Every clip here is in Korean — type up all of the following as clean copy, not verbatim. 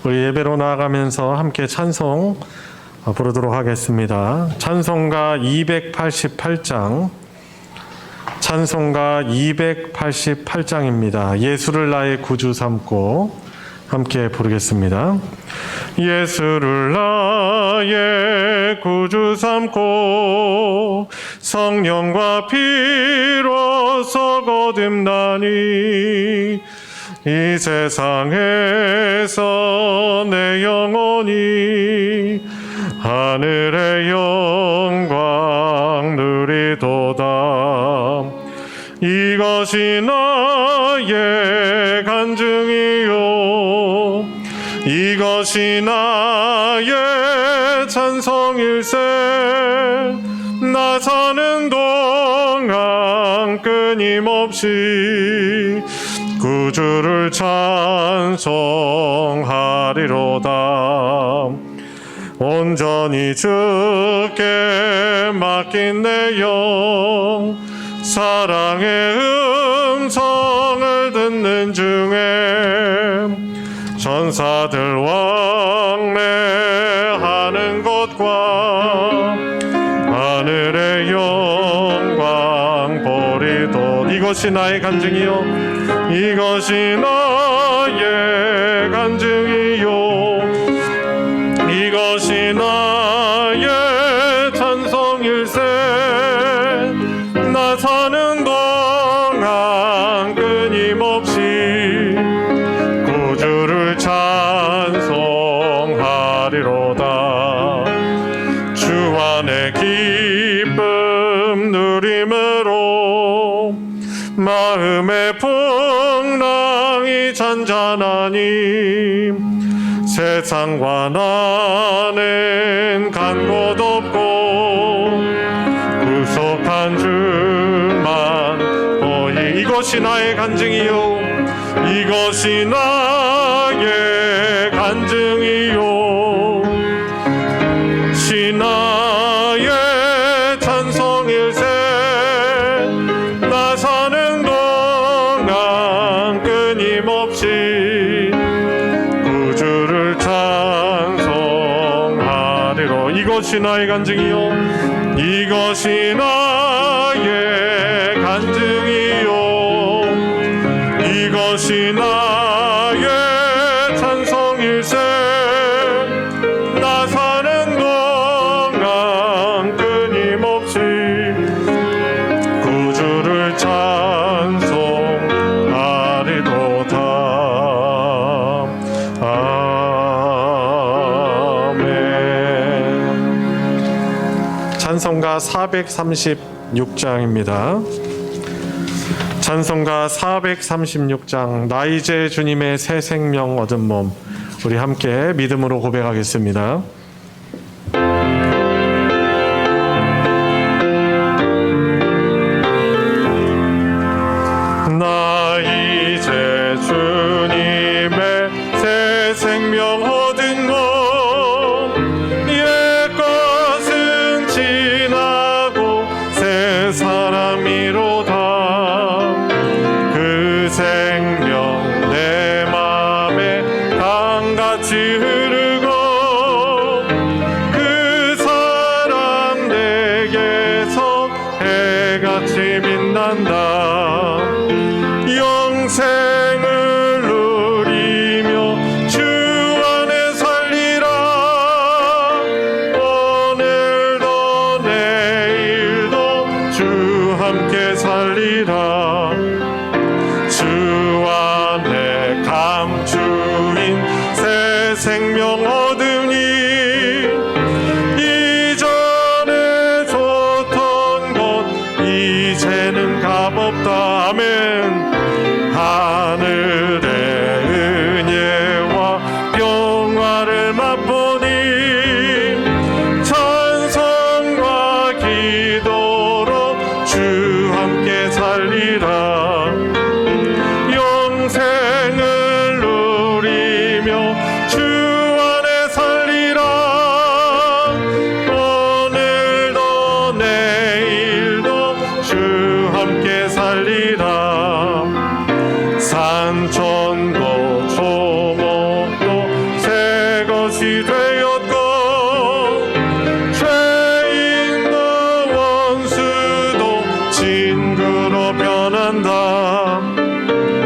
우리 예배로 나아가면서 함께 찬송 부르도록 하겠습니다. 찬송가 288장, 찬송가 288장입니다. 예수를 나의 구주 삼고 함께 부르겠습니다. 예수를 나의 구주 삼고 성령과 피로서 거듭나니 이 세상에서 내 영혼이 하늘의 영광 누리도다. 이것이 나의 간증이요, 이것이 나의 찬송일세. 나 사는 동안 끊임없이 구주를 찬송하리로다. 온전히 주께 맡긴 내 영, 사랑의 음성을 듣는 중에 전사들 왕래하는 것과 하늘의 영광 보리도. 이것이 나의 간증이요, 이것이 나의 간증이요, 이것이 나의 찬송일세. 나 사는 동안 끊임없이 구주를 찬송하리로다. 주 안의 기쁨 누림으로 마음의 풍랑이 잔잔하니 세상과 나는 간 곳 없고 구속한 주만 보이. 이것이 나의 간증이요, 이것이 나의 간증이요, 이것이 나의 찬송일세. 나 사는 동안 끊임없이 구주를 찬송하리로. 이것이 나의 간증이요, 이것이 나의 간증이요, 이것이 나의 찬송일세. 나 사는 동안 끊임없이 구주를 찬송하리로다. 찬송가 436장입니다. 찬송가 436장, 나 이제 주님의 새 생명 얻은 몸. 우리 함께 믿음으로 고백하겠습니다. 나 이제 주님의 새 생명 얻은 몸. 사람이로다. 그 생명 내 맘에 강같이 흐르고 그 사랑 내게서 해같이 빛난다. 영생을 누리며 주 안에 살리라. 오늘도 내일도 주 함께 살리라. 주 안에 감추인 새 생명 얻으니 이전에 좋던 것 이제는 값없다. 아멘. 하늘의 은혜와 평화를 맛보니 찬송과 기도로 주 함께 살리라. 영생을 누리며 주 안에 것이 되었고 죄인도 원수도 친구로 변한다.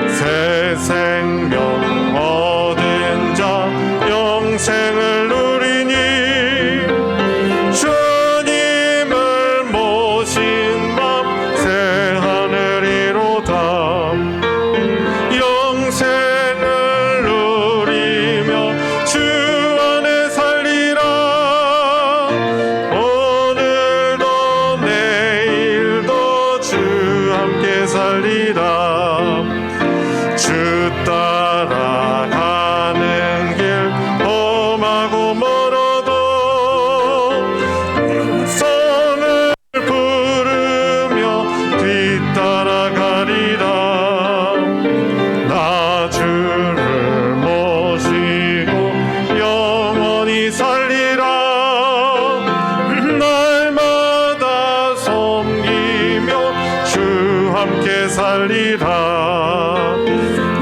새 생명 얻은 자 영생을 누리니 주님을 모신 밤 새 하늘이로다. 영생을 누리며 주 안에 살리라. 오늘도 내일도 주 함께 살리라. 주 따라가는 길 험하고 멀어도 손을 부르며 뒤따라가리라. 나 주를 모시고 영원히 살리라. 날마다 섬기며 주 함께 살리라.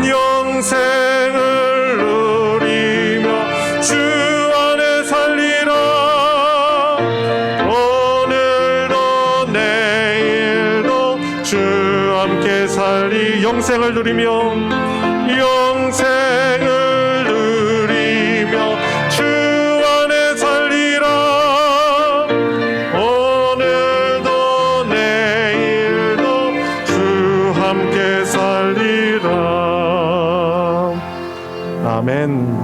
영생을 누리며 주 안에 살리라. 오늘도 내일도 주 함께 살리. 영생을 누리며 영생을 누리며 주 안에 살리라. 오늘도 내일도 주 함께 살리라. 아멘.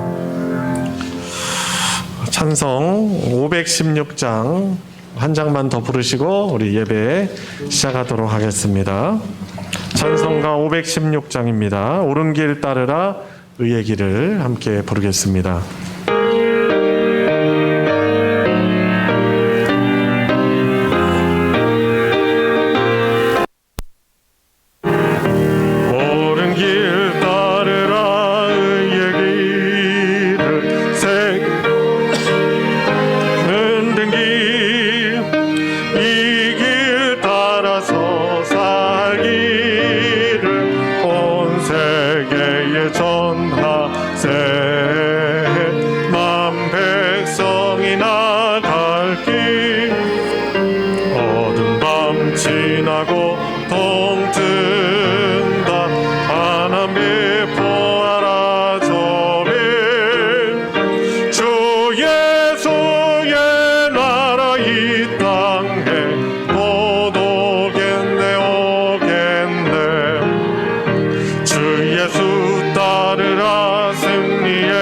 찬성 516장 한 장만 더 부르시고 우리 예배 시작하도록 하겠습니다. 찬송가 516장입니다. 옳은 길 따르라 의의 길을 함께 부르겠습니다. 옳은 길 따르라 의의 길을 새는 길, 이 길 따라서 살기를 온 세계에 전하세. 만 백성이 나갈 길, 어두운 밤 지나고 동튼다. 하나님의 보아라 저배. 주 예수의 나라 이 땅에 곧 오겠네 오겠네. 주 예수 따르라 승리의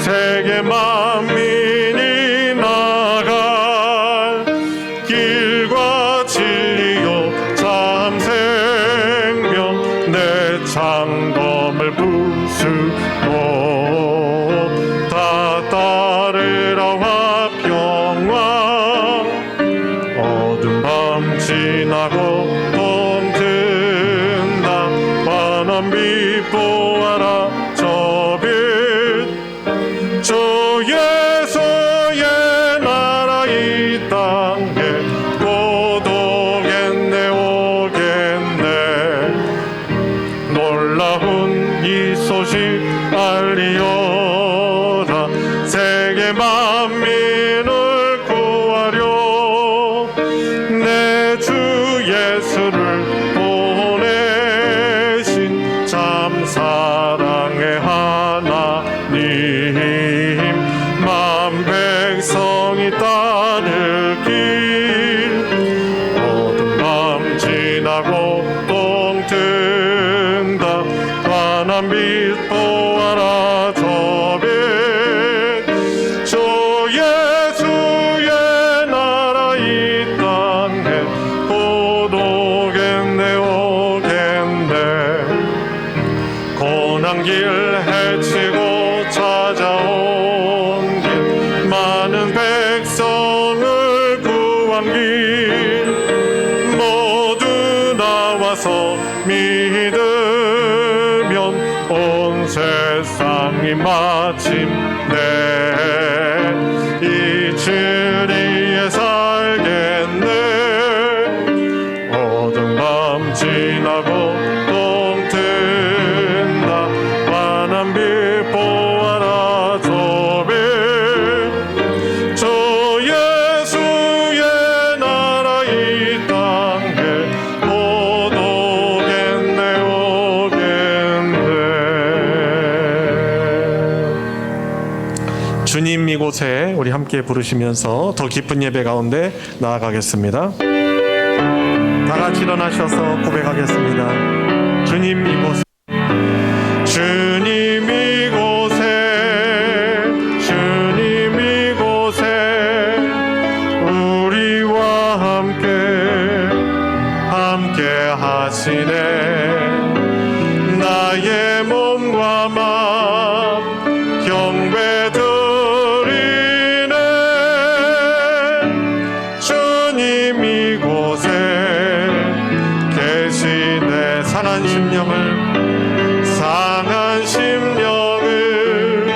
세계 만민이 나갈 길과 진리요 참 생명. 내 창검을 부수고 다 따르라 화평왕. 어두운 밤 지나고 동튼다. 환한 빛 보아라 저 빛. 주 예수의 나라 이 땅에 곧 오겠네 오겠네. 놀라운 이 소식 알리오라. 세계 만민을 구하려 내 주 예수를 보내신 참 사랑의 하나님. 만 백성이 따를 길, 어두운 밤 지나고 동튼다. 환한 빛 보아라 저 빛. 주 예수의 나라 이 땅에 곧 오겠네 오겠네. 고난 길 헤치고 찾아온 길, 많은 백성을 구한 길, 모두 나와서 믿으면 온 세상이 마침내 이 진리에 살겠네. 어두운 밤 지나고 동튼다. 환한 빛 보아라 저 주님 이곳에 우리 함께 부르시면서 더 깊은 예배 가운데 나아가겠습니다. 다 같이 일어나셔서 고백하겠습니다. 주님 이곳에, 주님 이곳에, 주님 이곳에 우리와 함께 하시네. 나의 몸과 마음 경배 드리네. 주님 이곳에 계시네. 상한 심령을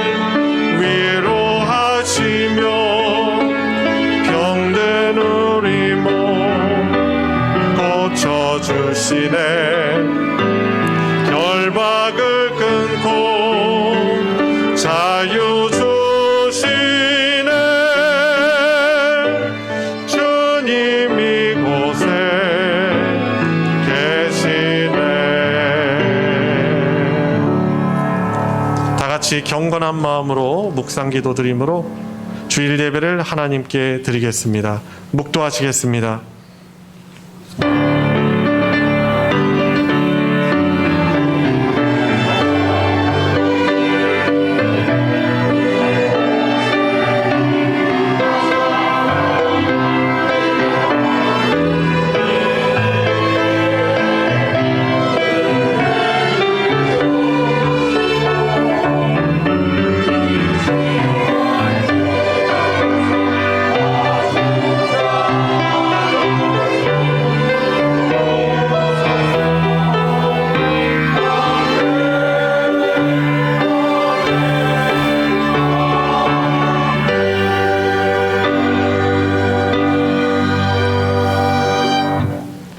위로하시며 병든 우리 몸 고쳐주시네. 결박을 끊고 자유 주시네. 주님 이곳에 계시네. 다 같이 경건한 마음으로 묵상 기도 드림으로 주일 예배를 하나님께 드리겠습니다. 묵도하시겠습니다.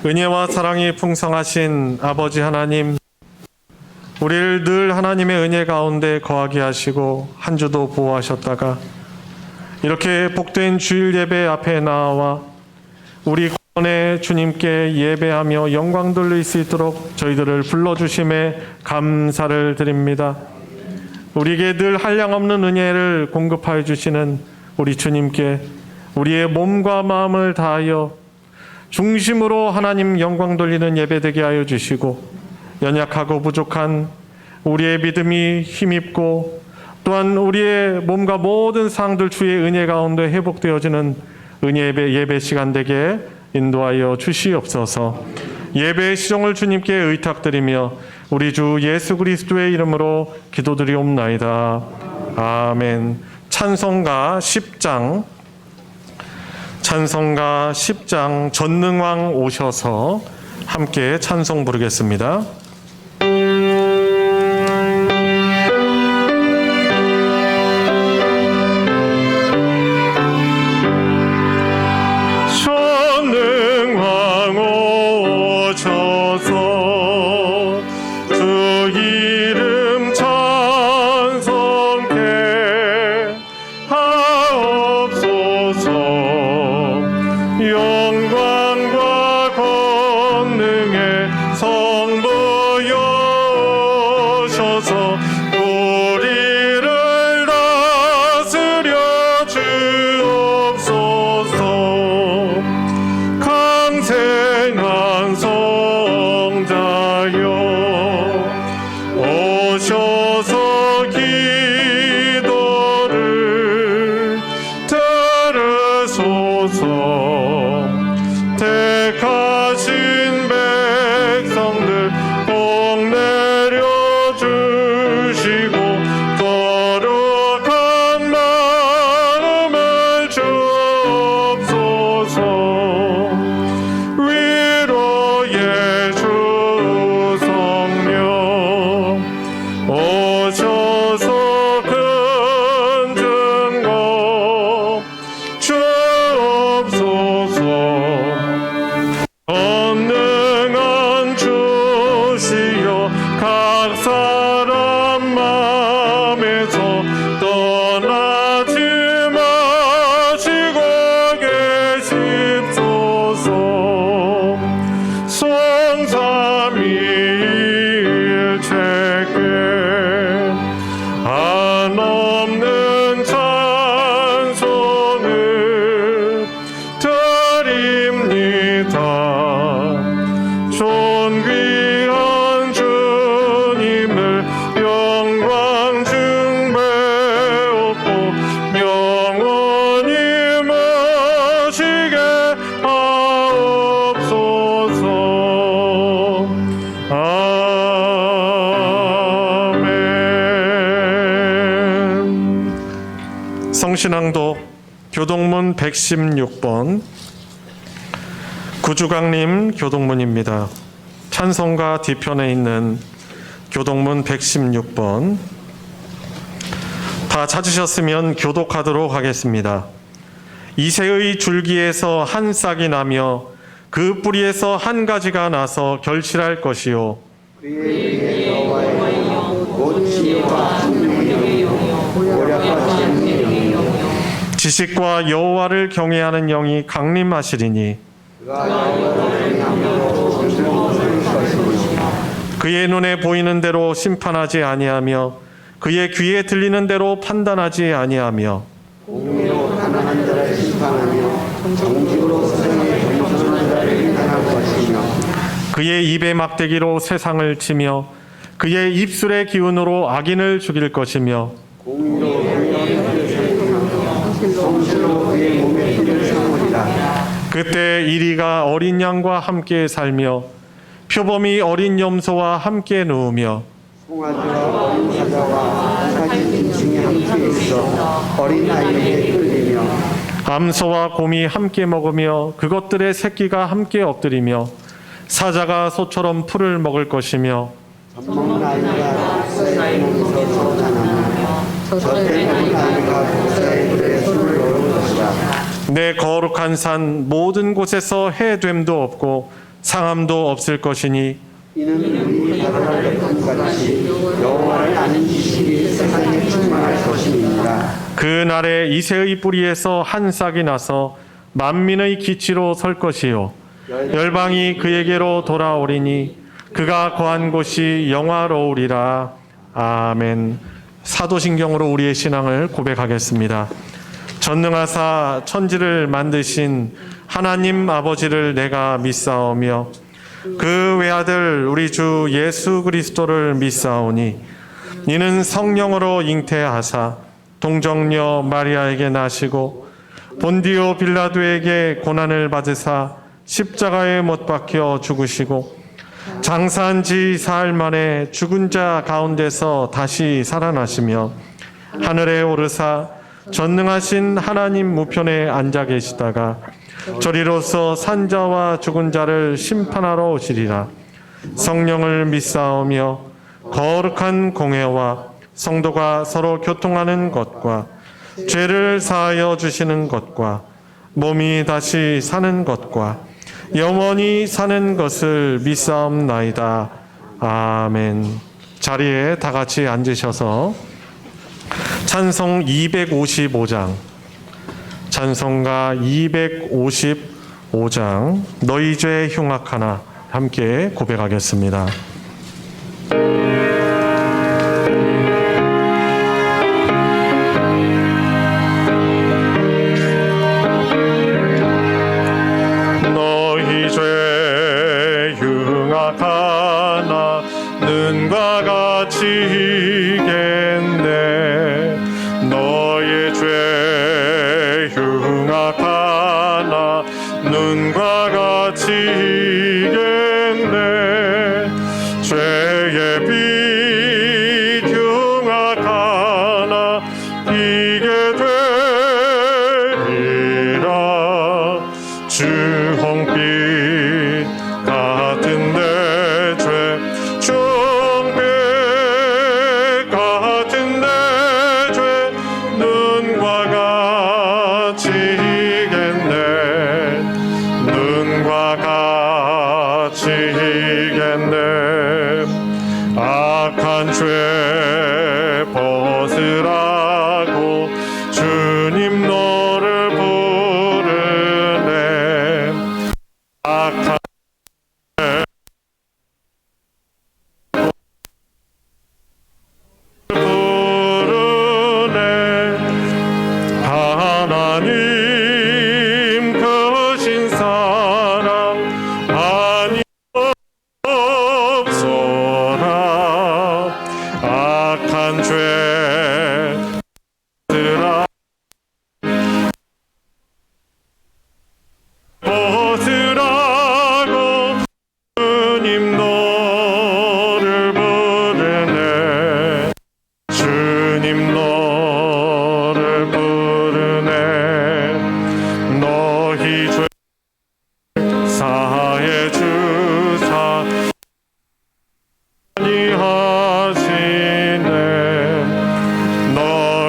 은혜와 사랑이 풍성하신 아버지 하나님, 우리를 늘 하나님의 은혜 가운데 거하게 하시고 한 주도 보호하셨다가 이렇게 복된 주일 예배 앞에 나와 우리 구원의 주님께 예배하며 영광 돌릴 수 있도록 저희들을 불러주심에 감사를 드립니다. 우리에게 늘 한량없는 은혜를 공급하여 주시는 우리 주님께 우리의 몸과 마음을 다하여 중심으로 하나님 영광 돌리는 예배되게 하여 주시고, 연약하고 부족한 우리의 믿음이 힘입고 또한 우리의 몸과 모든 상들 주의 은혜 가운데 회복되어지는 은혜 예배 시간 되게 인도하여 주시옵소서. 예배의 시종을 주님께 의탁드리며 우리 주 예수 그리스도의 이름으로 기도드리옵나이다. 아멘. 찬송가 10장 전능왕 오셔서 함께 찬송 부르겠습니다. 전능왕 오셔서 주 이름 찬송케 하옵소서. 영광과 권능의 성부여 오셔서 우리를 다스려 주옵소서. 강생한 성자여 오셔서 기도를 들으소서. 택하신 백성들 복 내려주시고 거룩한 마음을 주옵소서. 위로의 주 성령 오셔서 큰 증거 주옵소서. 전능한 주시여 각 사람 마음에서 떠나지 마시고 계십소서. 성삼위일체께 한없는 찬양 성신앙독 교동문 116번 구주강림 교동문입니다. 찬송가 뒤편에 있는 교동문 116번 다 찾으셨으면 교독하도록 하겠습니다. 이새의 줄기에서 한 싹이 나며 그 뿌리에서 한 가지가 나서 결실할 것이요 그의 위에 여호와의 영, 곧 지혜와 총명의 영이요 모략과 진리의 영이요 지식과 여호와를 경외하는 영이 강림하시리니 그가 여호와를 경외함으로 정성을 살 것이며 그의 눈에 보이는 대로 심판하지 아니하며 그의 귀에 들리는 대로 판단하지 아니하며 공의로 가난한 자를 심판하며 정직으로 세상에 겸손한 자를 인정할 것이며 그의 입의 막대기로 세상을 치며 그의 입술의 기운으로 악인을 죽일 것이며 공의로 공의를 살리며 성실로 그의 몸에 피를 삼으리라. 그때 이리가 어린 양과 함께 살며 표범이 어린 염소와 함께 누우며 송아지와 어린 사자와 사지 짐승이 함께 있어 어린 아이에게 끌리며 암소와 곰이 함께 먹으며 그것들의 새끼가 함께 엎드리며 사자가 소처럼 풀을 먹을 것이며 젖먹는 아이가 독사의 몸에서 젖어나며 젖대 먹은 아이가 독사의 굴에 손을 넣을 것이라. 내 거룩한 산 모든 곳에서 해됨도 없고 상함도 없을 것이니 이는 우리 바로할 것과 같이 여호와를 아는 지식이 세상에 충만할 것입니다. 그 날에 이새의 뿌리에서 한 싹이 나서 만민의 기치로 설 것이요 열방이 그에게로 돌아오리니 그가 거한 곳이 영화로우리라. 아멘. 사도신경으로 우리의 신앙을 고백하겠습니다. 전능하사 천지를 만드신 하나님 아버지를 내가 믿사오며 그 외아들 우리 주 예수 그리스도를 믿사오니 이는 성령으로 잉태하사 동정녀 마리아에게 나시고 본디오 빌라도에게 고난을 받으사 십자가에 못 박혀 죽으시고 장사한 지 사흘 만에 죽은 자 가운데서 다시 살아나시며 하늘에 오르사 전능하신 하나님 우편에 앉아 계시다가 저리로서 산자와 죽은 자를 심판하러 오시리라. 성령을 믿사오며 거룩한 공회와 성도가 서로 교통하는 것과 죄를 사하여 주시는 것과 몸이 다시 사는 것과 영원히 사는 것을 믿사옵나이다. 아멘. 자리에 다 같이 앉으셔서 찬송 255장 찬송가 255장 너희 죄 흉악하나 함께 고백하겠습니다. 너희 죄 흉악하나 눈과 같이 이겠네. 너의 죄 흉악하나 눈과 같이 이겠네. 죄의 빛 흉악하나 이게 되리라. 주홍빛 같은 내 죄 주홍빛 같은 내 죄 눈과 같이 이겠네. 눈과 같이 이겠네. 악한 죄 벗으라고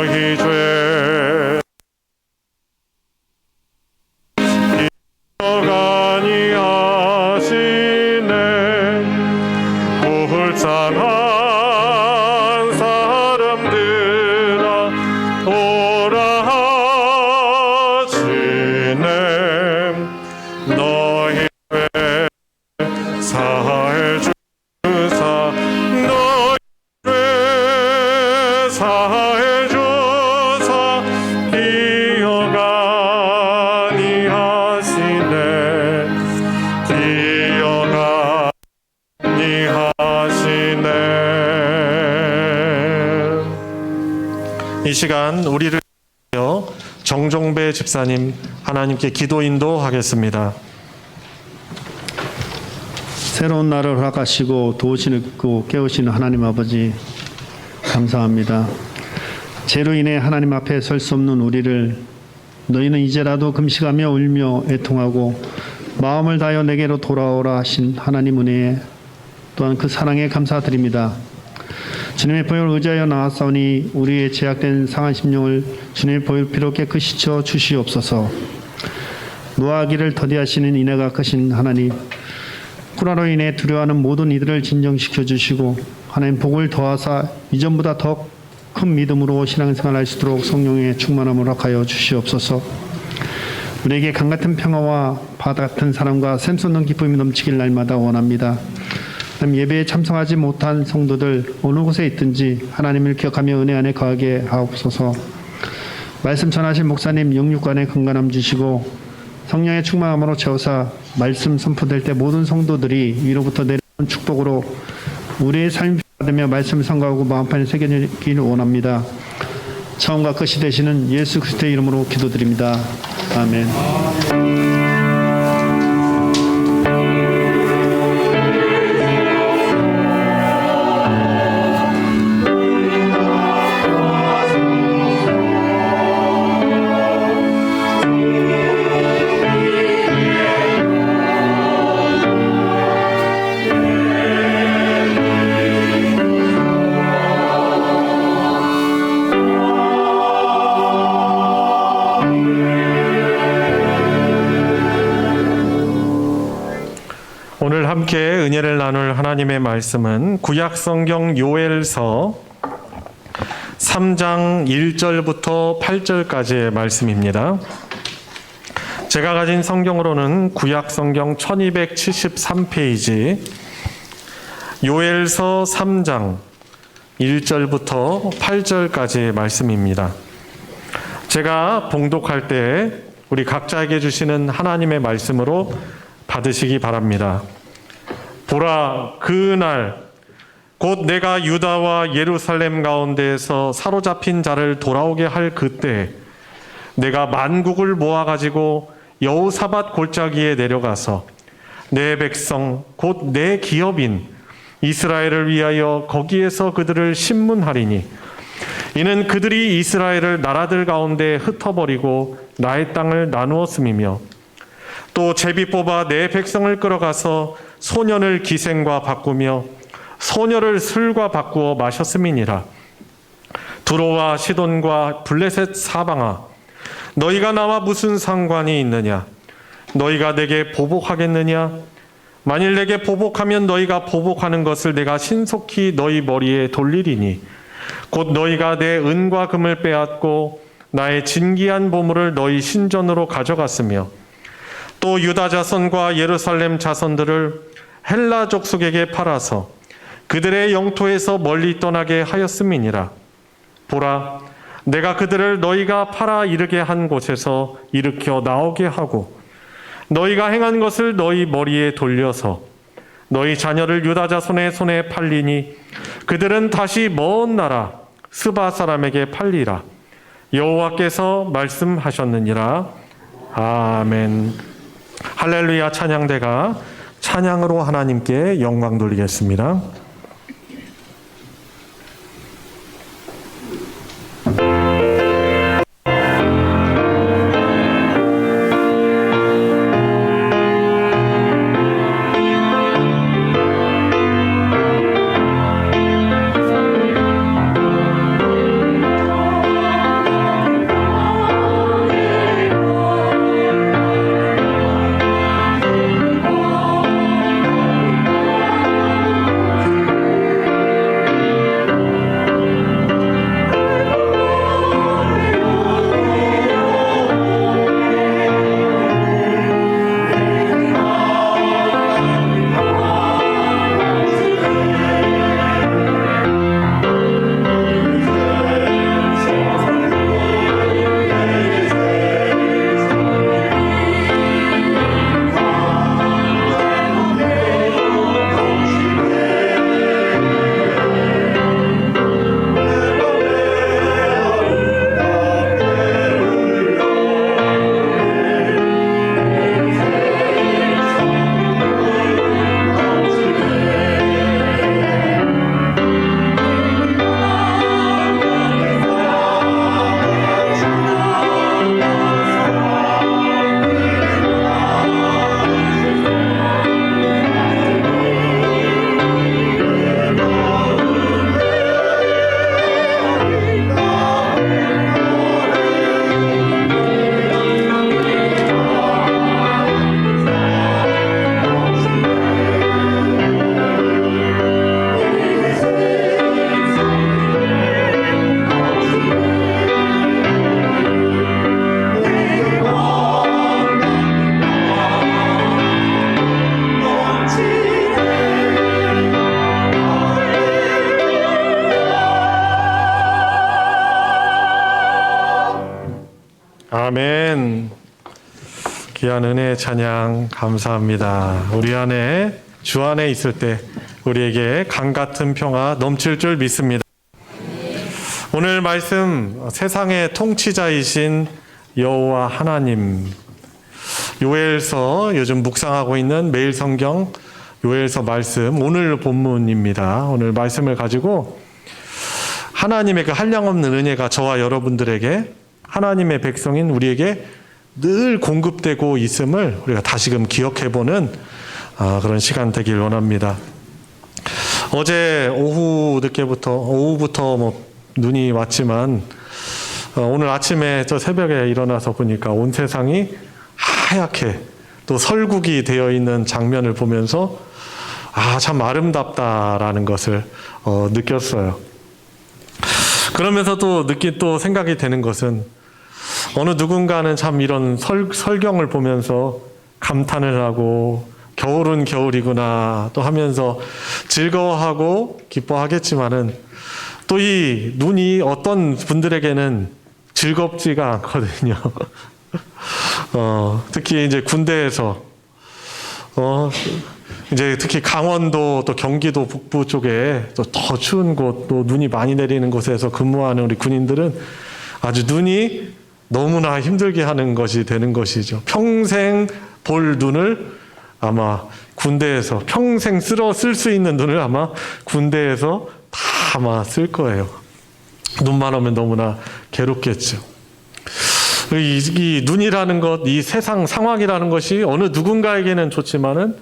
너희 죄 기억하니 하시네. 불쌍한 사람들아 오라 하시네. 너희 죄 사해 주사 너희 죄 사해 주사 기억하니 하시네. 기억하니 하시네. 이 시간 우리를 위하여 정종배 집사님 하나님께 기도 인도하겠습니다. 새로운 날을 허락하시고 도우시고 깨우시는 하나님 아버지 감사합니다. 죄로 인해 하나님 앞에 설 수 없는 우리를 너희는 이제라도 금식하며 울며 애통하고 마음을 다하여 내게로 돌아오라 하신 하나님 은혜에 또한 그 사랑에 감사드립니다. 주님의 보혈을 의지하여 나왔사오니 우리의 제약된 상한 심령을 주님의 보혈 피로 깨끗이 쳐 주시옵소서. 노하기를 더디하시는 인애가 크신 하나님, 코로나로 인해 두려워하는 모든 이들을 진정시켜 주시고 하나님 복을 더하사 이전보다 더 큰 믿음으로 신앙생활 할 수 있도록 성령의 충만함을 허락하여 주시옵소서. 우리에게 강같은 평화와 바다 같은 사랑과 샘솟는 기쁨이 넘치길 날마다 원합니다. 하나님, 예배에 참석하지 못한 성도들 어느 곳에 있든지 하나님을 기억하며 은혜 안에 거하게 하옵소서. 말씀 전하신 목사님 영육간에 건강함 주시고 성령의 충만함으로 채워사 말씀 선포될 때 모든 성도들이 위로부터 내려오는 축복으로 우리의 삶이 받으며 말씀을 선거하고 마음판에 새겨지기를 원합니다. 처음과 끝이 되시는 예수 그리스도의 이름으로 기도드립니다. 아멘. 오늘 함께 은혜를 나눌 하나님의 말씀은 구약성경 요엘서 3장 1절부터 8절까지의 말씀입니다. 제가 가진 성경으로는 구약성경 1273페이지 요엘서 3장 1절부터 8절까지의 말씀입니다. 제가 봉독할 때 우리 각자에게 주시는 하나님의 말씀으로 받으시기 바랍니다. 보라, 그날 곧 내가 유다와 예루살렘 가운데에서 사로잡힌 자를 돌아오게 할 그때 내가 만국을 모아가지고 여호사밧 골짜기에 내려가서 내 백성 곧 내 기업인 이스라엘을 위하여 거기에서 그들을 심문하리니 이는 그들이 이스라엘을 나라들 가운데 흩어버리고 나의 땅을 나누었음이며 또 제비 뽑아 내 백성을 끌어가서 소년을 기생과 바꾸며 소녀를 술과 바꾸어 마셨음이니라. 두로와 시돈과 블레셋 사방아, 너희가 나와 무슨 상관이 있느냐? 너희가 내게 보복하겠느냐? 만일 내게 보복하면 너희가 보복하는 것을 내가 신속히 너희 머리에 돌리리니 곧 너희가 내 은과 금을 빼앗고 나의 진귀한 보물을 너희 신전으로 가져갔으며 또 유다 자손과 예루살렘 자손들을 헬라 족속에게 팔아서 그들의 영토에서 멀리 떠나게 하였음이니라. 보라, 내가 그들을 너희가 팔아 이르게 한 곳에서 일으켜 나오게 하고 너희가 행한 것을 너희 머리에 돌려서 너희 자녀를 유다 자손의 손에 팔리니 그들은 다시 먼 나라 스바 사람에게 팔리라. 여호와께서 말씀하셨느니라. 아멘. 할렐루야. 찬양대가 찬양으로 하나님께 영광 돌리겠습니다. 아멘. 귀한 은혜의 찬양 감사합니다. 우리 안에 주 안에 있을 때 우리에게 강 같은 평화 넘칠 줄 믿습니다. 오늘 말씀 세상의 통치자이신 여호와 하나님, 요엘서 요즘 묵상하고 있는 매일 성경 요엘서 말씀 오늘 본문입니다. 오늘 말씀을 가지고 하나님의 그 한량없는 은혜가 저와 여러분들에게 하나님의 백성인 우리에게 늘 공급되고 있음을 우리가 다시금 기억해보는 그런 시간 되길 원합니다. 어제 오후부터 눈이 왔지만 오늘 아침에 저 새벽에 일어나서 보니까 온 세상이 하얗게 또 설국이 되어 있는 장면을 보면서 참 아름답다라는 것을 느꼈어요. 그러면서도 또 생각이 되는 것은 어느 누군가는 참 이런 설경을 보면서 감탄을 하고 겨울은 겨울이구나 또 하면서 즐거워하고 기뻐하겠지만은 또 이 눈이 어떤 분들에게는 즐겁지가 않거든요. 특히 이제 군대에서 이제 특히 강원도 또 경기도 북부 쪽에 또 더 추운 곳 또 눈이 많이 내리는 곳에서 근무하는 우리 군인들은 아주 눈이 너무나 힘들게 하는 것이 되는 것이죠. 평생 볼 눈을 아마 군대에서 평생 쓸 수 있는 눈을 아마 군대에서 다 아마 쓸 거예요. 눈만 오면 너무나 괴롭겠죠. 이 눈이라는 것, 이 세상 상황이라는 것이 어느 누군가에게는 좋지만은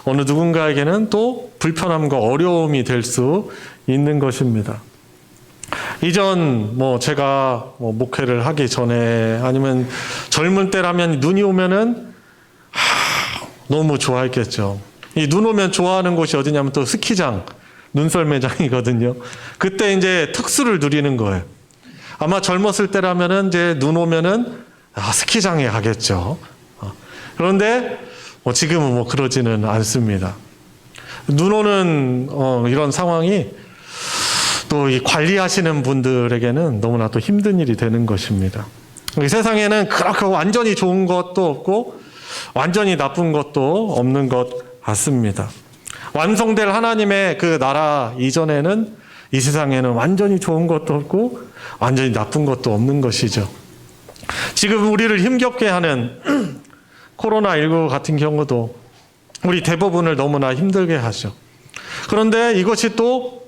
어느 누군가에게는 또 불편함과 어려움이 될 수 있는 것입니다. 이전 제가 목회를 하기 전에 아니면 젊은 때라면 눈이 오면은 너무 좋아했겠죠. 이 눈 오면 좋아하는 곳이 어디냐면 또 스키장, 눈썰매장이거든요. 그때 이제 특수를 누리는 거예요. 아마 젊었을 때라면은 이제 눈 오면은 스키장에 가겠죠. 그런데 지금은 그러지는 않습니다. 눈 오는 이런 상황이 또 이 관리하시는 분들에게는 너무나 또 힘든 일이 되는 것입니다. 이 세상에는 그렇게 완전히 좋은 것도 없고 완전히 나쁜 것도 없는 것 같습니다. 완성될 하나님의 그 나라 이전에는 이 세상에는 완전히 좋은 것도 없고 완전히 나쁜 것도 없는 것이죠. 지금 우리를 힘겹게 하는 코로나19 같은 경우도 우리 대부분을 너무나 힘들게 하죠. 그런데 이것이 또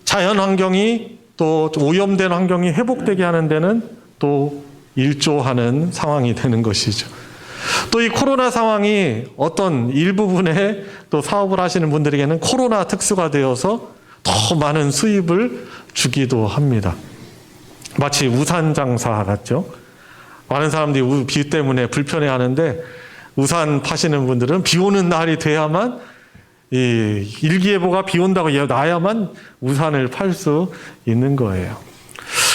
자연 환경이 또 오염된 환경이 회복되게 하는 데는 또 일조하는 상황이 되는 것이죠. 또 이 코로나 상황이 어떤 일부분의 또 사업을 하시는 분들에게는 코로나 특수가 되어서 더 많은 수입을 주기도 합니다. 마치 우산 장사 같죠. 많은 사람들이 비 때문에 불편해하는데 우산 파시는 분들은 비 오는 날이 돼야만 이 일기예보가 비 온다고 나야만 우산을 팔 수 있는 거예요.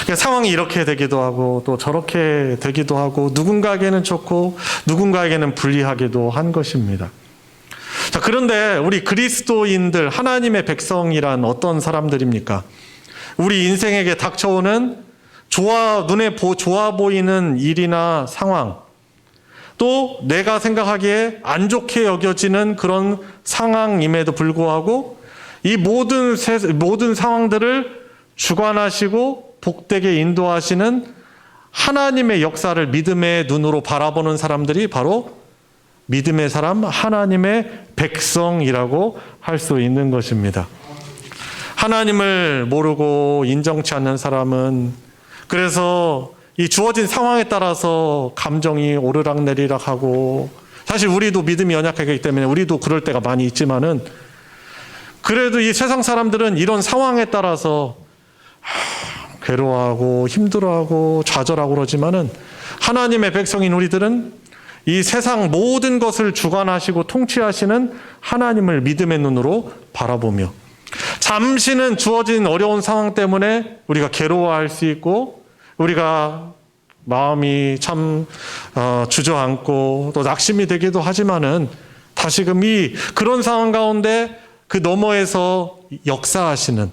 그러니까 상황이 이렇게 되기도 하고 또 저렇게 되기도 하고 누군가에게는 좋고 누군가에게는 불리하기도 한 것입니다. 자, 그런데 우리 그리스도인들 하나님의 백성이란 어떤 사람들입니까? 우리 인생에게 닥쳐오는 눈에 좋아 보이는 일이나 상황, 또 내가 생각하기에 안 좋게 여겨지는 그런 상황임에도 불구하고 이 모든 상황들을 주관하시고 복되게 인도하시는 하나님의 역사를 믿음의 눈으로 바라보는 사람들이 바로 믿음의 사람, 하나님의 백성이라고 할 수 있는 것입니다. 하나님을 모르고 인정치 않는 사람은 그래서 이 주어진 상황에 따라서 감정이 오르락내리락 하고, 사실 우리도 믿음이 연약하기 때문에 우리도 그럴 때가 많이 있지만은 그래도 이 세상 사람들은 이런 상황에 따라서 괴로워하고 힘들어하고 좌절하고 그러지만은 하나님의 백성인 우리들은 이 세상 모든 것을 주관하시고 통치하시는 하나님을 믿음의 눈으로 바라보며 잠시는 주어진 어려운 상황 때문에 우리가 괴로워할 수 있고 우리가 마음이 참 주저앉고 또 낙심이 되기도 하지만은 다시금 그런 상황 가운데 그 너머에서 역사하시는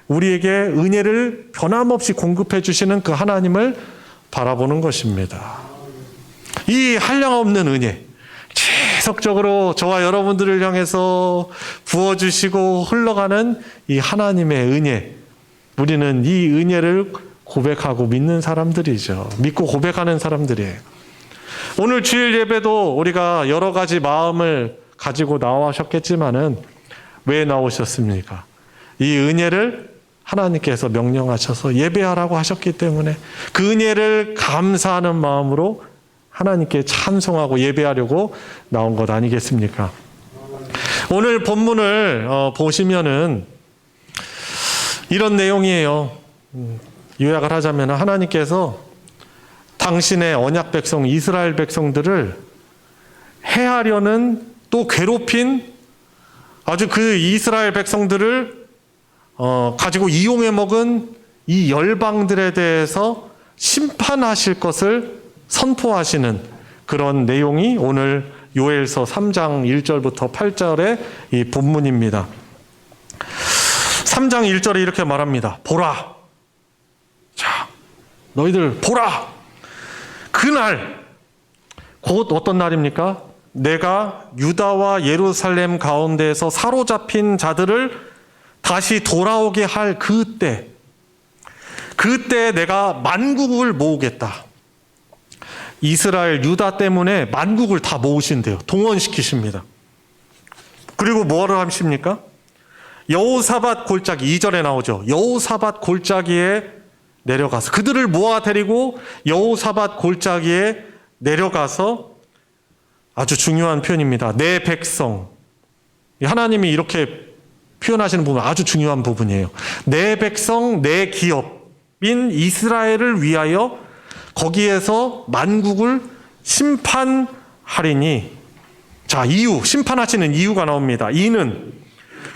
우리에게 은혜를 변함없이 공급해 주시는 그 하나님을 바라보는 것입니다. 이 한량없는 은혜, 계속적으로 저와 여러분들을 향해서 부어주시고 흘러가는 이 하나님의 은혜, 우리는 이 은혜를 고백하고 믿는 사람들이죠. 믿고 고백하는 사람들이에요. 오늘 주일 예배도 우리가 여러 가지 마음을 가지고 나오셨겠지만은 왜 나오셨습니까? 이 은혜를 하나님께서 명령하셔서 예배하라고 하셨기 때문에 그 은혜를 감사하는 마음으로 하나님께 찬송하고 예배하려고 나온 것 아니겠습니까? 오늘 본문을 보시면은 이런 내용이에요. 요약을 하자면 하나님께서 당신의 언약 백성 이스라엘 백성들을 해하려는 또 괴롭힌 아주 그 이스라엘 백성들을 가지고 이용해 먹은 이 열방들에 대해서 심판하실 것을 선포하시는 그런 내용이 오늘 요엘서 3장 1절부터 8절의 이 본문입니다. 3장 1절에 이렇게 말합니다. 보라. 자, 너희들 보라. 그날 곧 어떤 날입니까? 내가 유다와 예루살렘 가운데에서 사로잡힌 자들을 다시 돌아오게 할 그때 내가 만국을 모으겠다. 이스라엘 유다 때문에 만국을 다 모으신대요. 동원시키십니다. 그리고 뭐를 하십니까? 여호사밧 골짜기 2절에 나오죠. 여호사밧 골짜기에 내려가서 그들을 모아 데리고 여호사밧 골짜기에 내려가서 아주 중요한 표현입니다. 내 백성. 하나님이 이렇게 표현하시는 부분 아주 중요한 부분이에요. 내 백성, 내 기업인 이스라엘을 위하여 거기에서 만국을 심판하리니. 자, 이유, 심판하시는 이유가 나옵니다. 이는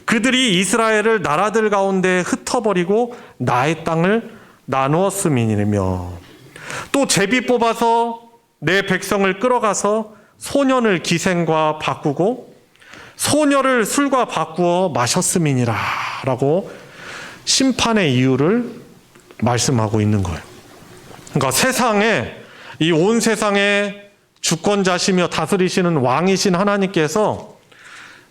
그들이 이스라엘을 나라들 가운데 흩어버리고 나의 땅을 나누었음이니며 또 제비 뽑아서 내 백성을 끌어가서 소년을 기생과 바꾸고 소녀를 술과 바꾸어 마셨음이니라 라고 심판의 이유를 말씀하고 있는 거예요. 그러니까 세상에 이 온 세상의 주권자시며 다스리시는 왕이신 하나님께서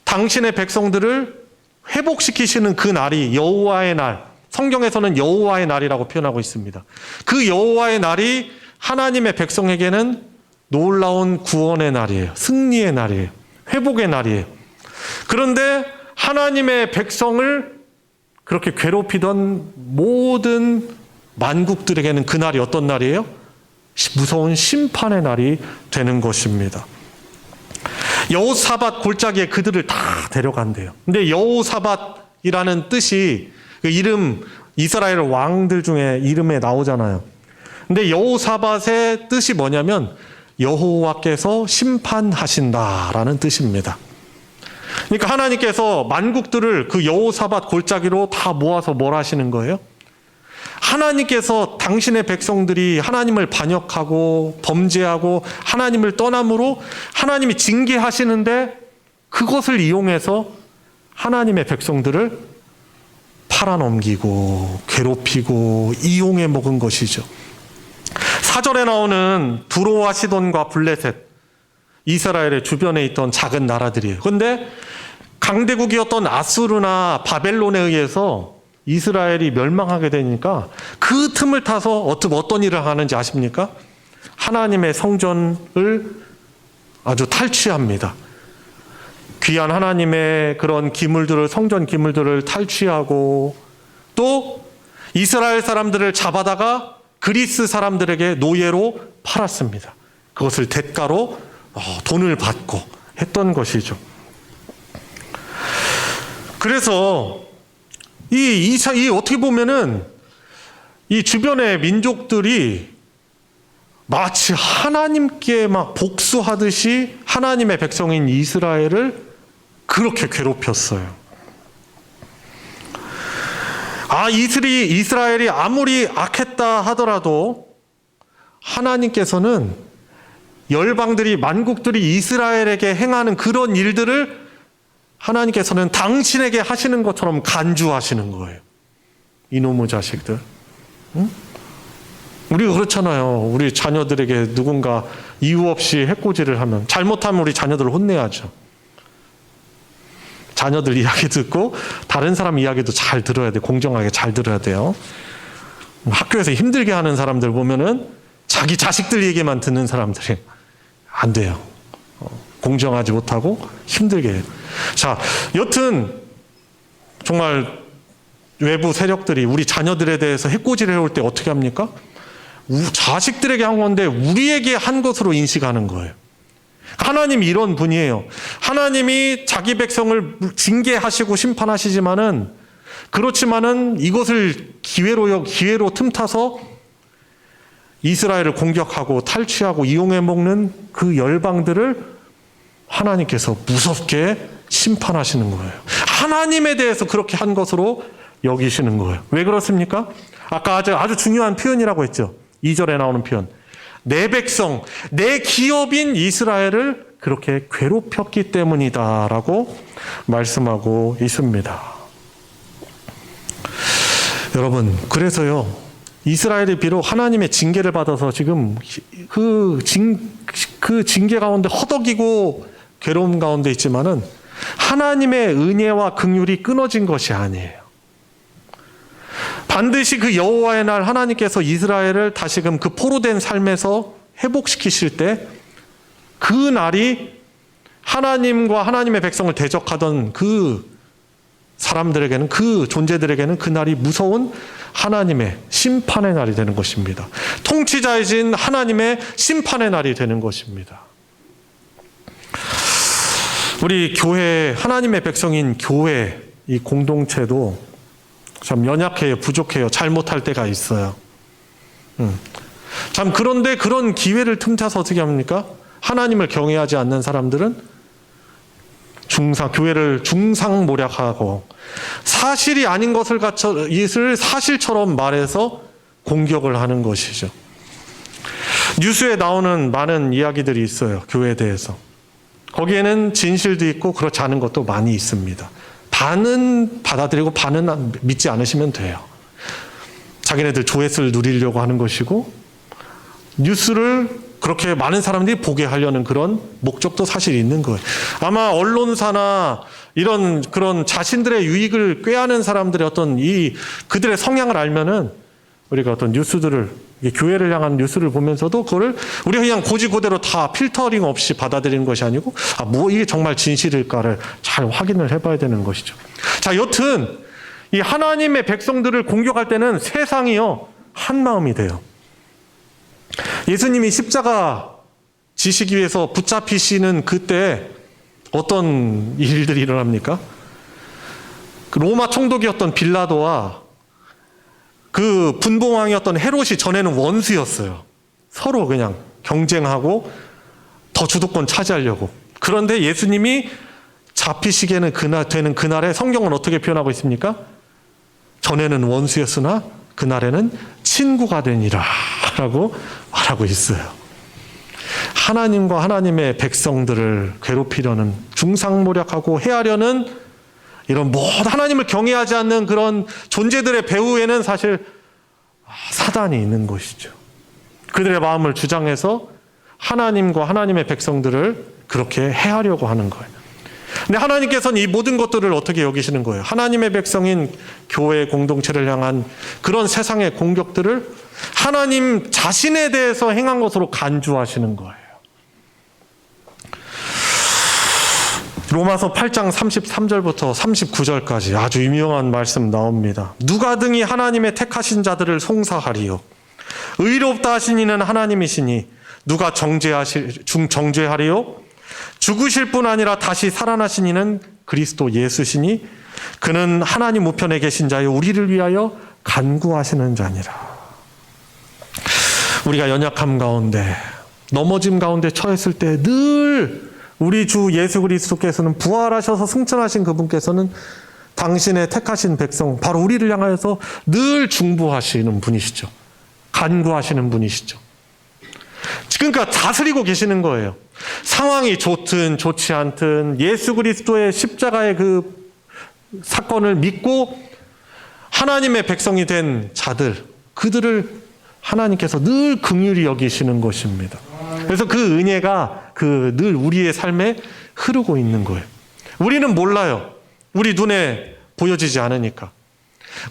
당신의 백성들을 회복시키시는 그 날이 여호와의 날, 성경에서는 여호와의 날이라고 표현하고 있습니다. 그 여호와의 날이 하나님의 백성에게는 놀라운 구원의 날이에요. 승리의 날이에요. 회복의 날이에요. 그런데 하나님의 백성을 그렇게 괴롭히던 모든 만국들에게는 그 날이 어떤 날이에요? 무서운 심판의 날이 되는 것입니다. 여호사밧 골짜기에 그들을 다 데려간대요. 근데 여호사밧이라는 뜻이 그 이름 이스라엘 왕들 중에 이름에 나오잖아요. 근데 여호사밧의 뜻이 뭐냐면 여호와께서 심판하신다라는 뜻입니다. 그러니까 하나님께서 만국들을 그 여호사밧 골짜기로 다 모아서 뭘 하시는 거예요? 하나님께서 당신의 백성들이 하나님을 반역하고 범죄하고 하나님을 떠남으로 하나님이 징계하시는데 그것을 이용해서 하나님의 백성들을 팔아넘기고 괴롭히고 이용해 먹은 것이죠. 4절에 나오는 두로와 시돈과 블레셋, 이스라엘의 주변에 있던 작은 나라들이에요. 그런데 강대국이었던 아수르나 바벨론에 의해서 이스라엘이 멸망하게 되니까 그 틈을 타서 어떤 일을 하는지 아십니까? 하나님의 성전을 아주 탈취합니다. 귀한 하나님의 그런 기물들을, 성전 기물들을 탈취하고 또 이스라엘 사람들을 잡아다가 그리스 사람들에게 노예로 팔았습니다. 그것을 대가로 돈을 받고 했던 것이죠. 그래서 이 어떻게 보면은 이 주변의 민족들이 마치 하나님께 막 복수하듯이 하나님의 백성인 이스라엘을 그렇게 괴롭혔어요. 이스라엘이 아무리 악했다 하더라도 하나님께서는 열방들이, 만국들이 이스라엘에게 행하는 그런 일들을 하나님께서는 당신에게 하시는 것처럼 간주하시는 거예요. 이놈의 자식들. 응? 우리가 그렇잖아요. 우리 자녀들에게 누군가 이유 없이 해코지를 하면, 잘못하면 우리 자녀들을 혼내야죠. 자녀들 이야기 듣고 다른 사람 이야기도 잘 들어야 돼. 공정하게 잘 들어야 돼요. 학교에서 힘들게 하는 사람들 보면은 자기 자식들 얘기만 듣는 사람들이 안 돼요. 공정하지 못하고 힘들게 해요. 자, 여튼 정말 외부 세력들이 우리 자녀들에 대해서 해코지를 해올 때 어떻게 합니까? 자식들에게 한 건데 우리에게 한 것으로 인식하는 거예요. 하나님이 이런 분이에요. 하나님이 자기 백성을 징계하시고 심판하시지만은, 그렇지만은 이것을 기회로 틈타서 이스라엘을 공격하고 탈취하고 이용해 먹는 그 열방들을 하나님께서 무섭게 심판하시는 거예요. 하나님에 대해서 그렇게 한 것으로 여기시는 거예요. 왜 그렇습니까? 아까 아주 중요한 표현이라고 했죠. 2절에 나오는 표현. 내 백성, 내 기업인 이스라엘을 그렇게 괴롭혔기 때문이다라고 말씀하고 있습니다. 여러분, 그래서요, 이스라엘이 비록 하나님의 징계를 받아서 지금 그 징계 가운데 허덕이고 괴로움 가운데 있지만은 하나님의 은혜와 긍휼이 끊어진 것이 아니에요. 반드시 그 여호와의 날 하나님께서 이스라엘을 다시금 그 포로된 삶에서 회복시키실 때, 그 날이 하나님과 하나님의 백성을 대적하던 그 사람들에게는, 그 존재들에게는 그 날이 무서운 하나님의 심판의 날이 되는 것입니다. 통치자이신 하나님의 심판의 날이 되는 것입니다. 우리 교회, 하나님의 백성인 교회 이 공동체도 참 연약해요, 부족해요, 잘못할 때가 있어요. 참, 그런데 그런 기회를 틈타서 어떻게 합니까? 하나님을 경외하지 않는 사람들은 교회를 중상모략하고 사실이 아닌 것을 이를 사실처럼 말해서 공격을 하는 것이죠. 뉴스에 나오는 많은 이야기들이 있어요, 교회에 대해서. 거기에는 진실도 있고 그렇지 않은 것도 많이 있습니다. 반은 받아들이고 반은 믿지 않으시면 돼요. 자기네들 조회수를 누리려고 하는 것이고, 뉴스를 그렇게 많은 사람들이 보게 하려는 그런 목적도 사실 있는 거예요. 아마 언론사나 그런 자신들의 유익을 꾀하는 사람들의 그들의 성향을 알면은, 우리가 어떤 뉴스들을, 교회를 향한 뉴스를 보면서도 그거를 우리가 그냥 고지고대로 다 필터링 없이 받아들이는 것이 아니고, 이게 정말 진실일까를 잘 확인을 해봐야 되는 것이죠. 자, 여튼 이 하나님의 백성들을 공격할 때는 세상이요, 한 마음이 돼요. 예수님이 십자가 지시기 위해서 붙잡히시는 그때 어떤 일들이 일어납니까? 그 로마 총독이었던 빌라도와 그 분봉왕이었던 헤롯이 전에는 원수였어요. 서로 그냥 경쟁하고 더 주도권 차지하려고. 그런데 예수님이 잡히시게는 되는 그날에 성경은 어떻게 표현하고 있습니까? 전에는 원수였으나 그날에는 친구가 되니라 라고 말하고 있어요. 하나님과 하나님의 백성들을 괴롭히려는, 중상모략하고 해하려는 이런 하나님을 경외하지 않는 그런 존재들의 배후에는 사실 사단이 있는 것이죠. 그들의 마음을 주장해서 하나님과 하나님의 백성들을 그렇게 해하려고 하는 거예요. 근데 하나님께서는 이 모든 것들을 어떻게 여기시는 거예요? 하나님의 백성인 교회 공동체를 향한 그런 세상의 공격들을 하나님 자신에 대해서 행한 것으로 간주하시는 거예요. 로마서 8장 33절부터 39절까지 아주 유명한 말씀 나옵니다. 누가 등이 하나님의 택하신 자들을 송사하리요. 의롭다 하신 이는 하나님이시니 누가 정죄하리요. 죽으실 뿐 아니라 다시 살아나신 이는 그리스도 예수시니 그는 하나님 우편에 계신 자여 우리를 위하여 간구하시는 자니라. 우리가 연약함 가운데, 넘어짐 가운데 처했을 때 늘 우리 주 예수 그리스도께서는, 부활하셔서 승천하신 그분께서는 당신의 택하신 백성, 바로 우리를 향하여서 늘 중보하시는 분이시죠. 간구하시는 분이시죠. 그러니까 다스리고 계시는 거예요. 상황이 좋든 좋지 않든 예수 그리스도의 십자가의 그 사건을 믿고 하나님의 백성이 된 자들, 그들을 하나님께서 늘 긍휼히 여기시는 것입니다. 그래서 그 은혜가 늘 우리의 삶에 흐르고 있는 거예요. 우리는 몰라요. 우리 눈에 보여지지 않으니까.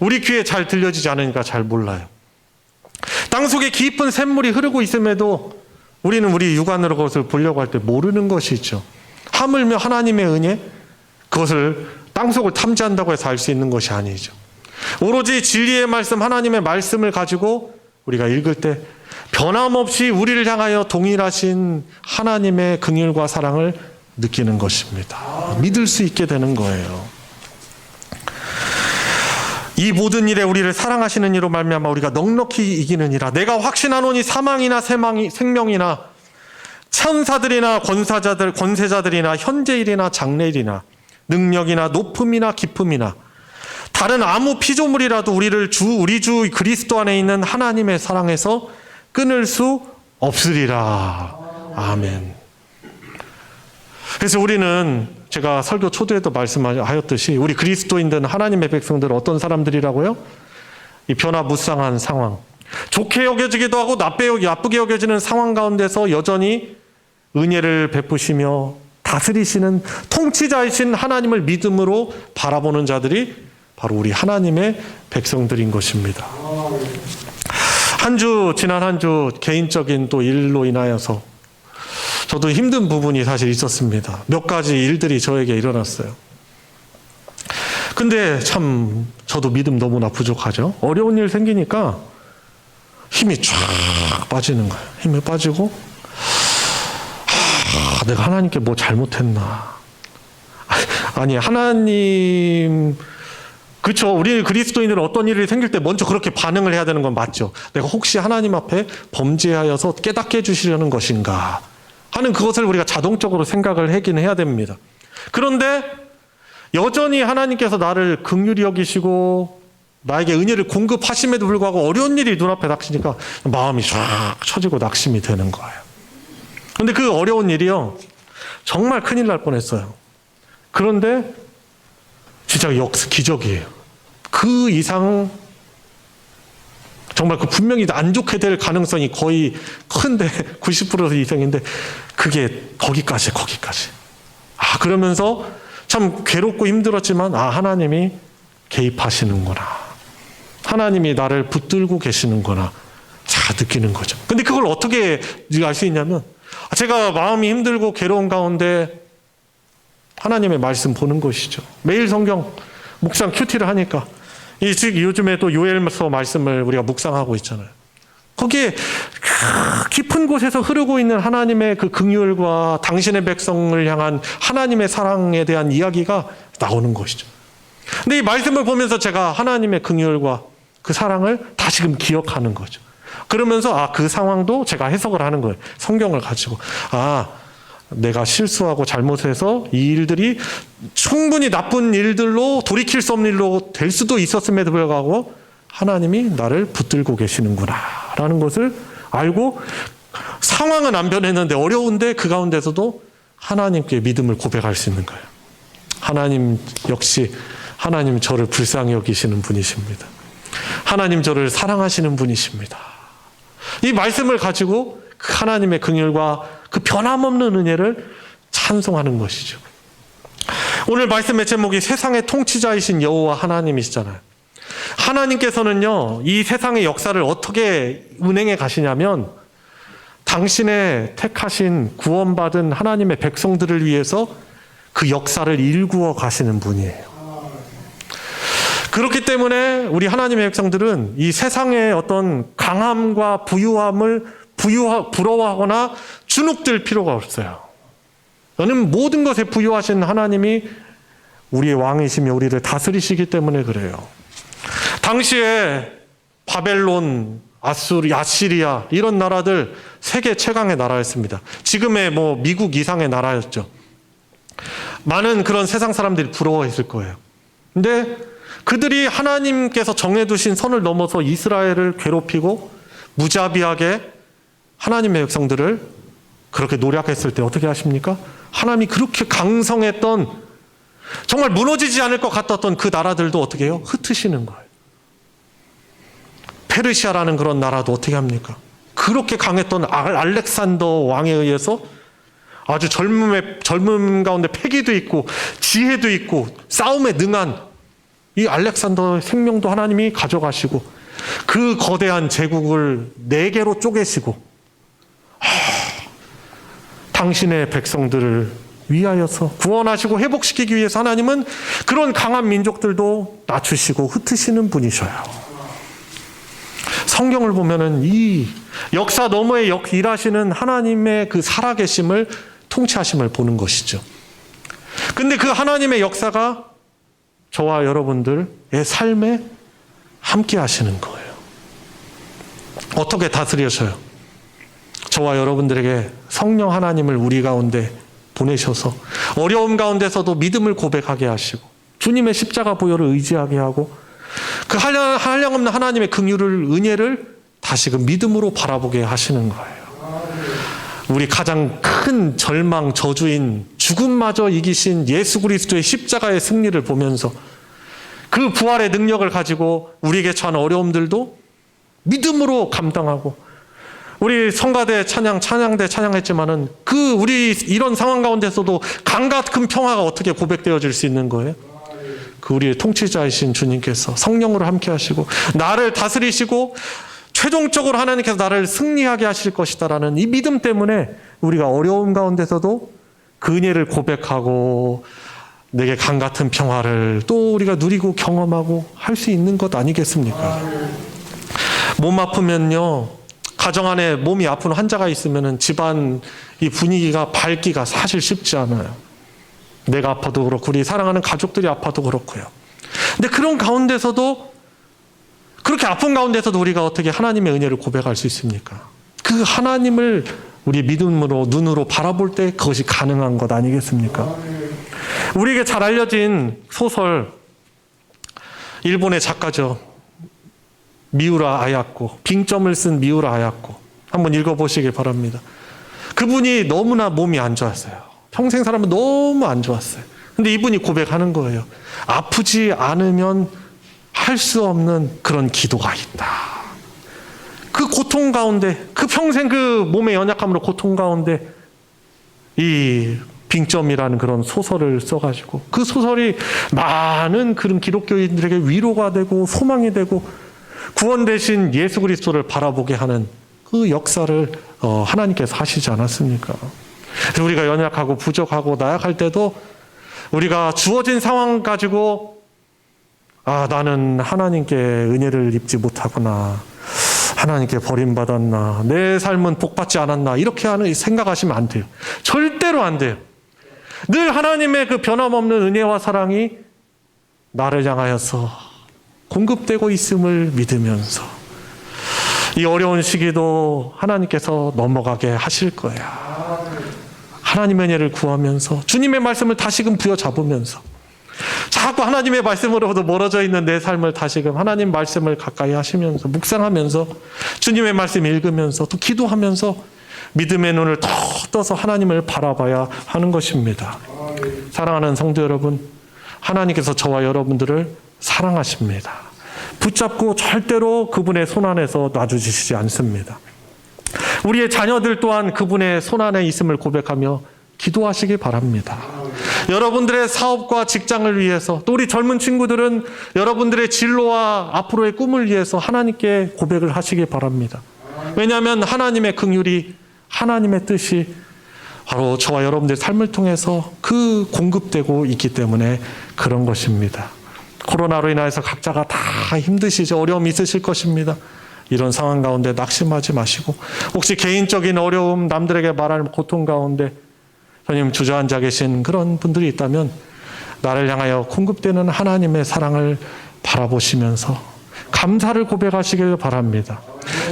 우리 귀에 잘 들려지지 않으니까 잘 몰라요. 땅속에 깊은 샘물이 흐르고 있음에도 우리는 우리 육안으로 그것을 보려고 할 때 모르는 것이죠. 하물며 하나님의 은혜, 그것을 땅속을 탐지한다고 해서 알 수 있는 것이 아니죠. 오로지 진리의 말씀, 하나님의 말씀을 가지고 우리가 읽을 때 변함없이 우리를 향하여 동일하신 하나님의 긍휼과 사랑을 느끼는 것입니다. 믿을 수 있게 되는 거예요. 이 모든 일에 우리를 사랑하시는 이로 말미암아 우리가 넉넉히 이기느니라. 내가 확신하노니 사망이나 생명이나 천사들이나 권세자들이나 현재일이나 장래일이나 능력이나 높음이나 깊음이나 다른 아무 피조물이라도 우리 주 그리스도 안에 있는 하나님의 사랑에서 끊을 수 없으리라. 아멘. 그래서 우리는 제가 설교 초두에도 말씀하였듯이 우리 그리스도인들은 하나님의 백성들은 어떤 사람들이라고요? 이 변화무쌍한 상황, 좋게 여겨지기도 하고 나쁘게 여겨지는 상황 가운데서 여전히 은혜를 베푸시며 다스리시는 통치자이신 하나님을 믿음으로 바라보는 자들이 바로 우리 하나님의 백성들인 것입니다. 지난 한 주 개인적인 또 일로 인하여서 저도 힘든 부분이 사실 있었습니다. 몇 가지 일들이 저에게 일어났어요. 근데 참 저도 믿음 너무나 부족하죠. 어려운 일 생기니까 힘이 쫙 빠지는 거예요. 힘이 빠지고 내가 하나님께 뭐 잘못했나. 아니 하나님, 그렇죠. 우리 그리스도인들은 어떤 일이 생길 때 먼저 그렇게 반응을 해야 되는 건 맞죠. 내가 혹시 하나님 앞에 범죄하여서 깨닫게 해주시려는 것인가 하는 그것을 우리가 자동적으로 생각을 하긴 해야 됩니다. 그런데 여전히 하나님께서 나를 긍휼히 여기시고 나에게 은혜를 공급하심에도 불구하고 어려운 일이 눈앞에 닥치니까 마음이 쫙 처지고 낙심이 되는 거예요. 그런데 그 어려운 일이요, 정말 큰일 날 뻔했어요. 그런데 진짜 기적이에요. 그 이상 정말 분명히 안 좋게 될 가능성이 거의 큰데 90% 이상인데 그게 거기까지. 그러면서 참 괴롭고 힘들었지만 하나님이 개입하시는구나. 하나님이 나를 붙들고 계시는구나. 자, 느끼는 거죠. 근데 그걸 어떻게 알 수 있냐면 제가 마음이 힘들고 괴로운 가운데 하나님의 말씀 보는 것이죠. 매일 성경 묵상 큐티를 하니까 요즘에 또 요엘서 말씀을 우리가 묵상하고 있잖아요. 거기에 깊은 곳에서 흐르고 있는 하나님의 그 긍휼과 당신의 백성을 향한 하나님의 사랑에 대한 이야기가 나오는 것이죠. 근데 이 말씀을 보면서 제가 하나님의 긍휼과 그 사랑을 다시금 기억하는 거죠. 그러면서 그 상황도 제가 해석을 하는 거예요. 성경을 가지고 내가 실수하고 잘못해서 이 일들이 충분히 나쁜 일들로 돌이킬 수 없는 일로 될 수도 있었음에도 불구하고 하나님이 나를 붙들고 계시는구나 라는 것을 알고 상황은 안 변했는데 어려운데 그 가운데서도 하나님께 믿음을 고백할 수 있는 거예요. 하나님 역시 하나님 저를 불쌍히 여기시는 분이십니다. 하나님 저를 사랑하시는 분이십니다. 이 말씀을 가지고 그 하나님의 긍휼과 그 변함없는 은혜를 찬송하는 것이죠. 오늘 말씀의 제목이 세상의 통치자이신 여호와 하나님이시잖아요. 하나님께서는요, 이 세상의 역사를 어떻게 운행해 가시냐면 당신의 택하신 구원받은 하나님의 백성들을 위해서 그 역사를 일구어 가시는 분이에요. 그렇기 때문에 우리 하나님의 백성들은 이 세상의 어떤 강함과 부유함을 부러워하거나 주눅들 필요가 없어요. 저는 모든 것에 부유하신 하나님이 우리의 왕이시며 우리를 다스리시기 때문에 그래요. 당시에 바벨론, 아시리아 이런 나라들 세계 최강의 나라였습니다. 지금의 미국 이상의 나라였죠. 많은 그런 세상 사람들이 부러워했을 거예요. 근데 그들이 하나님께서 정해두신 선을 넘어서 이스라엘을 괴롭히고 무자비하게 하나님의 백성들을 그렇게 노략했을 때 어떻게 하십니까? 하나님이 그렇게 강성했던 정말 무너지지 않을 것 같았던 그 나라들도 어떻게 해요? 흩으시는 거예요. 페르시아라는 그런 나라도 어떻게 합니까? 그렇게 강했던 알렉산더 왕에 의해서 아주 젊음 가운데 패기도 있고 지혜도 있고 싸움에 능한 이 알렉산더의 생명도 하나님이 가져가시고 그 거대한 제국을 4개로 쪼개시고 당신의 백성들을 위하여서 구원하시고 회복시키기 위해서 하나님은 그런 강한 민족들도 낮추시고 흩으시는 분이셔요. 성경을 보면은 이 역사 너머에 일하시는 하나님의 그 살아계심을 통치하심을 보는 것이죠. 근데 그 하나님의 역사가 저와 여러분들의 삶에 함께 하시는 거예요. 어떻게 다스리셔요? 저와 여러분들에게 성령 하나님을 우리 가운데 보내셔서 어려움 가운데서도 믿음을 고백하게 하시고 주님의 십자가 보혈을 의지하게 하고 그 한량없는 하나님의 긍휼을 은혜를 다시금 믿음으로 바라보게 하시는 거예요. 우리 가장 큰 절망 저주인 죽음마저 이기신 예수 그리스도의 십자가의 승리를 보면서 그 부활의 능력을 가지고 우리에게 처한 어려움들도 믿음으로 감당하고 우리 성가대 찬양대 찬양했지만은 우리 이런 상황 가운데서도 강과 큰 평화가 어떻게 고백되어질 수 있는 거예요? 그 우리의 통치자이신 주님께서 성령으로 함께 하시고 나를 다스리시고 최종적으로 하나님께서 나를 승리하게 하실 것이다라는 이 믿음 때문에 우리가 어려움 가운데서도 그 은혜를 고백하고 내게 강 같은 평화를 또 우리가 누리고 경험하고 할 수 있는 것 아니겠습니까? 몸 아프면요, 가정 안에 몸이 아픈 환자가 있으면은 집안 이 분위기가 밝기가 사실 쉽지 않아요. 내가 아파도 그렇고 우리 사랑하는 가족들이 아파도 그렇고요. 근데 그런 가운데서도 그렇게 아픈 가운데서도 우리가 어떻게 하나님의 은혜를 고백할 수 있습니까? 그 하나님을 우리 믿음으로 눈으로 바라볼 때 그것이 가능한 것 아니겠습니까? 우리에게 잘 알려진 소설 일본의 작가죠. 미우라 아야코, 빙점을 쓴 미우라 아야코 한번 읽어보시길 바랍니다. 그분이 너무나 몸이 안 좋았어요. 평생 살면 너무 안 좋았어요. 근데 이분이 고백하는 거예요. 아프지 않으면 할 수 없는 그런 기도가 있다. 그 고통 가운데, 그 평생 그 몸의 연약함으로 고통 가운데 이 빙점이라는 그런 소설을 써가지고 그 소설이 많은 그런 기독교인들에게 위로가 되고 소망이 되고 구원 되신 예수 그리스도를 바라보게 하는 그 역사를 하나님께서 하시지 않았습니까? 그래서 우리가 연약하고 부족하고 나약할 때도 우리가 주어진 상황 가지고 나는 하나님께 은혜를 입지 못하구나, 하나님께 버림받았나, 내 삶은 복받지 않았나, 이렇게 생각하시면 안 돼요. 절대로 안 돼요. 늘 하나님의 그 변함없는 은혜와 사랑이 나를 향하여서 공급되고 있음을 믿으면서 이 어려운 시기도 하나님께서 넘어가게 하실 거야. 하나님의 은혜를 구하면서 주님의 말씀을 다시금 부여잡으면서 자꾸 하나님의 말씀으로부터 멀어져 있는 내 삶을 다시금 하나님 말씀을 가까이 하시면서 묵상하면서 주님의 말씀 읽으면서 또 기도하면서 믿음의 눈을 더 떠서 하나님을 바라봐야 하는 것입니다. 사랑하는 성도 여러분, 하나님께서 저와 여러분들을 사랑하십니다. 붙잡고 절대로 그분의 손 안에서 놔주시지 않습니다. 우리의 자녀들 또한 그분의 손 안에 있음을 고백하며 기도하시기 바랍니다. 여러분들의 사업과 직장을 위해서, 또 우리 젊은 친구들은 여러분들의 진로와 앞으로의 꿈을 위해서 하나님께 고백을 하시기 바랍니다. 왜냐하면 하나님의 긍휼이, 하나님의 뜻이 바로 저와 여러분들의 삶을 통해서 그 공급되고 있기 때문에 그런 것입니다. 코로나로 인해서 각자가 다 힘드시죠. 어려움이 있으실 것입니다. 이런 상황 가운데 낙심하지 마시고, 혹시 개인적인 어려움, 남들에게 말할 고통 가운데 주님 주저앉아 계신 그런 분들이 있다면 나를 향하여 공급되는 하나님의 사랑을 바라보시면서 감사를 고백하시길 바랍니다.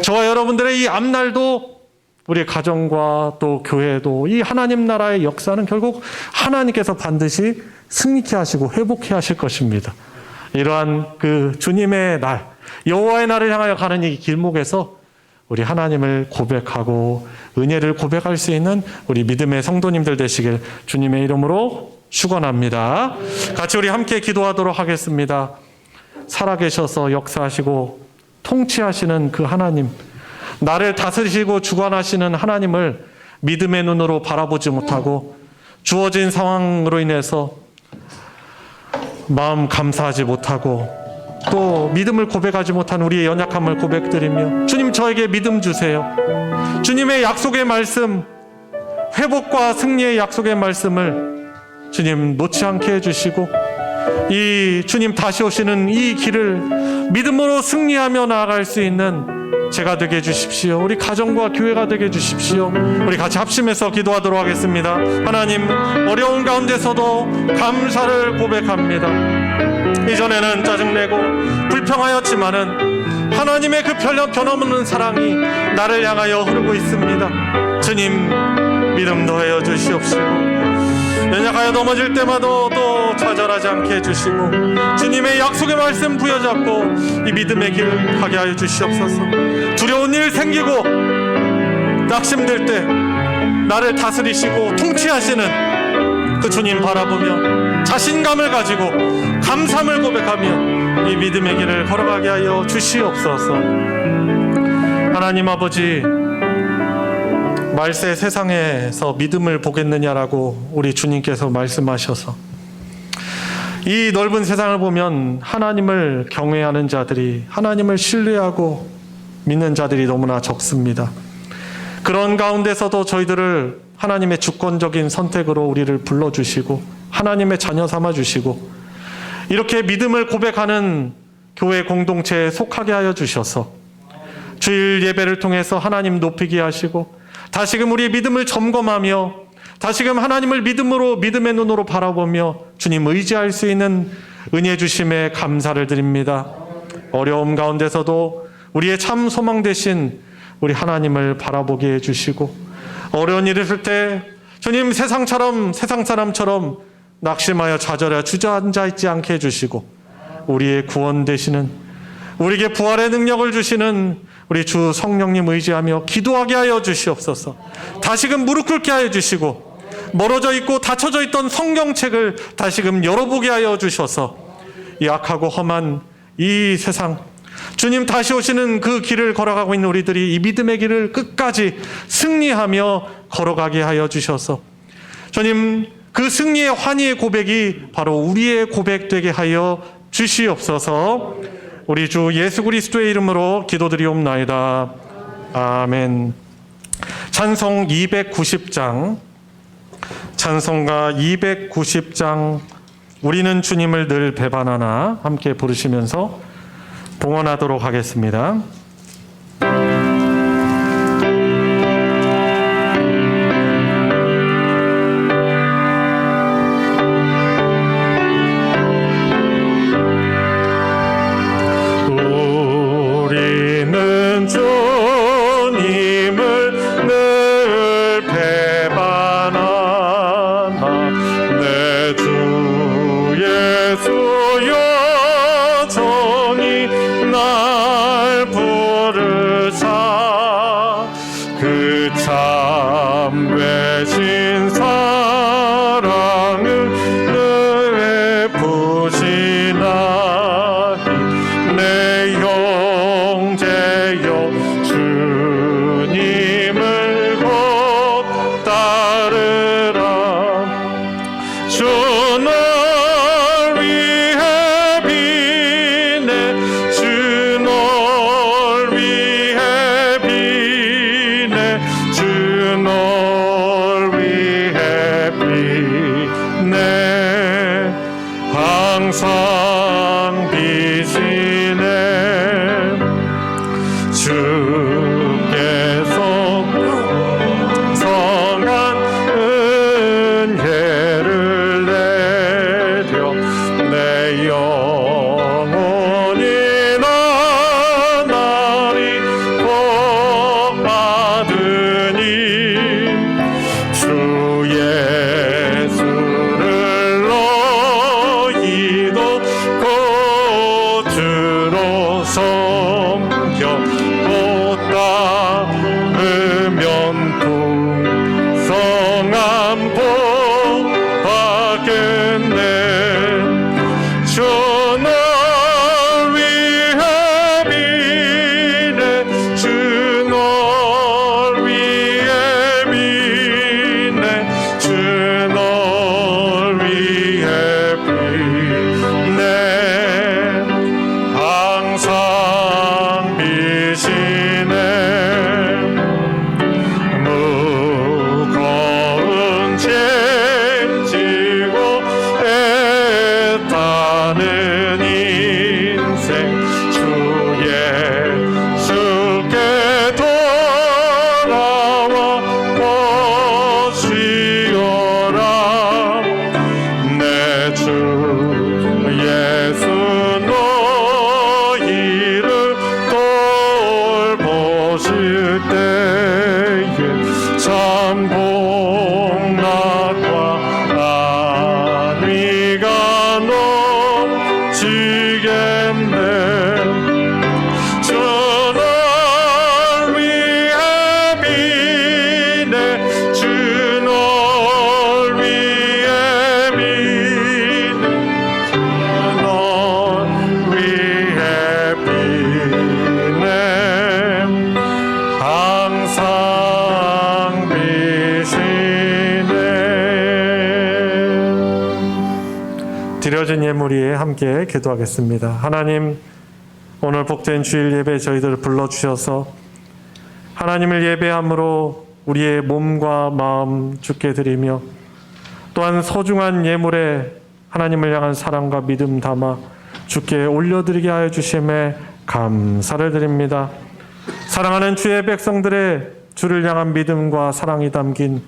저와 여러분들의 이 앞날도, 우리 가정과 또 교회도, 이 하나님 나라의 역사는 결국 하나님께서 반드시 승리케 하시고 회복케 하실 것입니다. 이러한 그 주님의 날, 여호와의 날을 향하여 가는 이 길목에서 우리 하나님을 고백하고 은혜를 고백할 수 있는 우리 믿음의 성도님들 되시길 주님의 이름으로 축원합니다. 같이 우리 함께 기도하도록 하겠습니다. 살아계셔서 역사하시고 통치하시는 그 하나님, 나를 다스리시고 주관하시는 하나님을 믿음의 눈으로 바라보지 못하고 주어진 상황으로 인해서 마음 감사하지 못하고 또 믿음을 고백하지 못한 우리의 연약함을 고백드리며 주님, 저에게 믿음 주세요. 주님의 약속의 말씀, 회복과 승리의 약속의 말씀을 주님 놓지 않게 해주시고 이 주님 다시 오시는 이 길을 믿음으로 승리하며 나아갈 수 있는 제가 되게 해주십시오. 우리 가정과 교회가 되게 해주십시오. 우리 같이 합심해서 기도하도록 하겠습니다. 하나님, 어려운 가운데서도 감사를 고백합니다. 이전에는 짜증내고 불평하였지만은 하나님의 그 변함없는 사랑이 나를 향하여 흐르고 있습니다. 주님, 믿음 더하여 주시옵시고 연약하여 넘어질 때마다 또 좌절하지 않게 해주시고 주님의 약속의 말씀 부여잡고 이 믿음의 길 가게 하여 주시옵소서. 두려운 일 생기고 낙심될 때 나를 다스리시고 통치하시는 그 주님 바라보며 자신감을 가지고 감사함을 고백하며 이 믿음의 길을 걸어가게 하여 주시옵소서. 하나님 아버지, 말세 세상에서 믿음을 보겠느냐라고 우리 주님께서 말씀하셔서 이 넓은 세상을 보면 하나님을 경외하는 자들이, 하나님을 신뢰하고 믿는 자들이 너무나 적습니다. 그런 가운데서도 저희들을 하나님의 주권적인 선택으로 우리를 불러주시고 하나님의 자녀 삼아주시고 이렇게 믿음을 고백하는 교회 공동체에 속하게 하여 주셔서 주일 예배를 통해서 하나님 높이게 하시고 다시금 우리의 믿음을 점검하며 다시금 하나님을 믿음의 눈으로 바라보며 주님 의지할 수 있는 은혜 주심에 감사를 드립니다. 어려움 가운데서도 우리의 참 소망 되신 우리 하나님을 바라보게 해주시고 어려운 일이 있을 때 주님 세상 사람처럼 낙심하여 좌절하여 주저앉아 있지 않게 해주시고 우리의 구원 되시는, 우리에게 부활의 능력을 주시는 우리 주 성령님 의지하며 기도하게 하여 주시옵소서. 다시금 무릎 꿇게 하여 주시고 멀어져 있고 닫혀져 있던 성경책을 다시금 열어보게 하여 주셔서 이 악하고 험한 이 세상, 주님 다시 오시는 그 길을 걸어가고 있는 우리들이 이 믿음의 길을 끝까지 승리하며 걸어가게 하여 주셔서 주님 그 승리의 환희의 고백이 바로 우리의 고백 되게 하여 주시옵소서. 우리 주 예수 그리스도의 이름으로 기도드리옵나이다. 아멘. 찬송 290장, 찬송가 290장 우리는 주님을 늘 배반하나 함께 부르시면서 봉헌하도록 하겠습니다. 우리는 주님을 늘 배반하나 내 주 예수 여전히 날 부르사 그 참 배신 사랑을 늘 베푸시나니 내 형제여 주님을 곧 따르라. 주 널 위해 비네 주 널 위해 비네 주 널 위해 때에 참 복락과 안위가 넘치겠네. 주를 위해 비네 주를 위해 비네 널 위해 비네 항상 비시네. 드려진 예물 위에 함께 기도하겠습니다. 하나님, 오늘 복된 주일 예배 저희들을 불러주셔서 하나님을 예배함으로 우리의 몸과 마음 주께 드리며 또한 소중한 예물에 하나님을 향한 사랑과 믿음 담아 주께 올려드리게 하여 주심에 감사를 드립니다. 사랑하는 주의 백성들의 주를 향한 믿음과 사랑이 담긴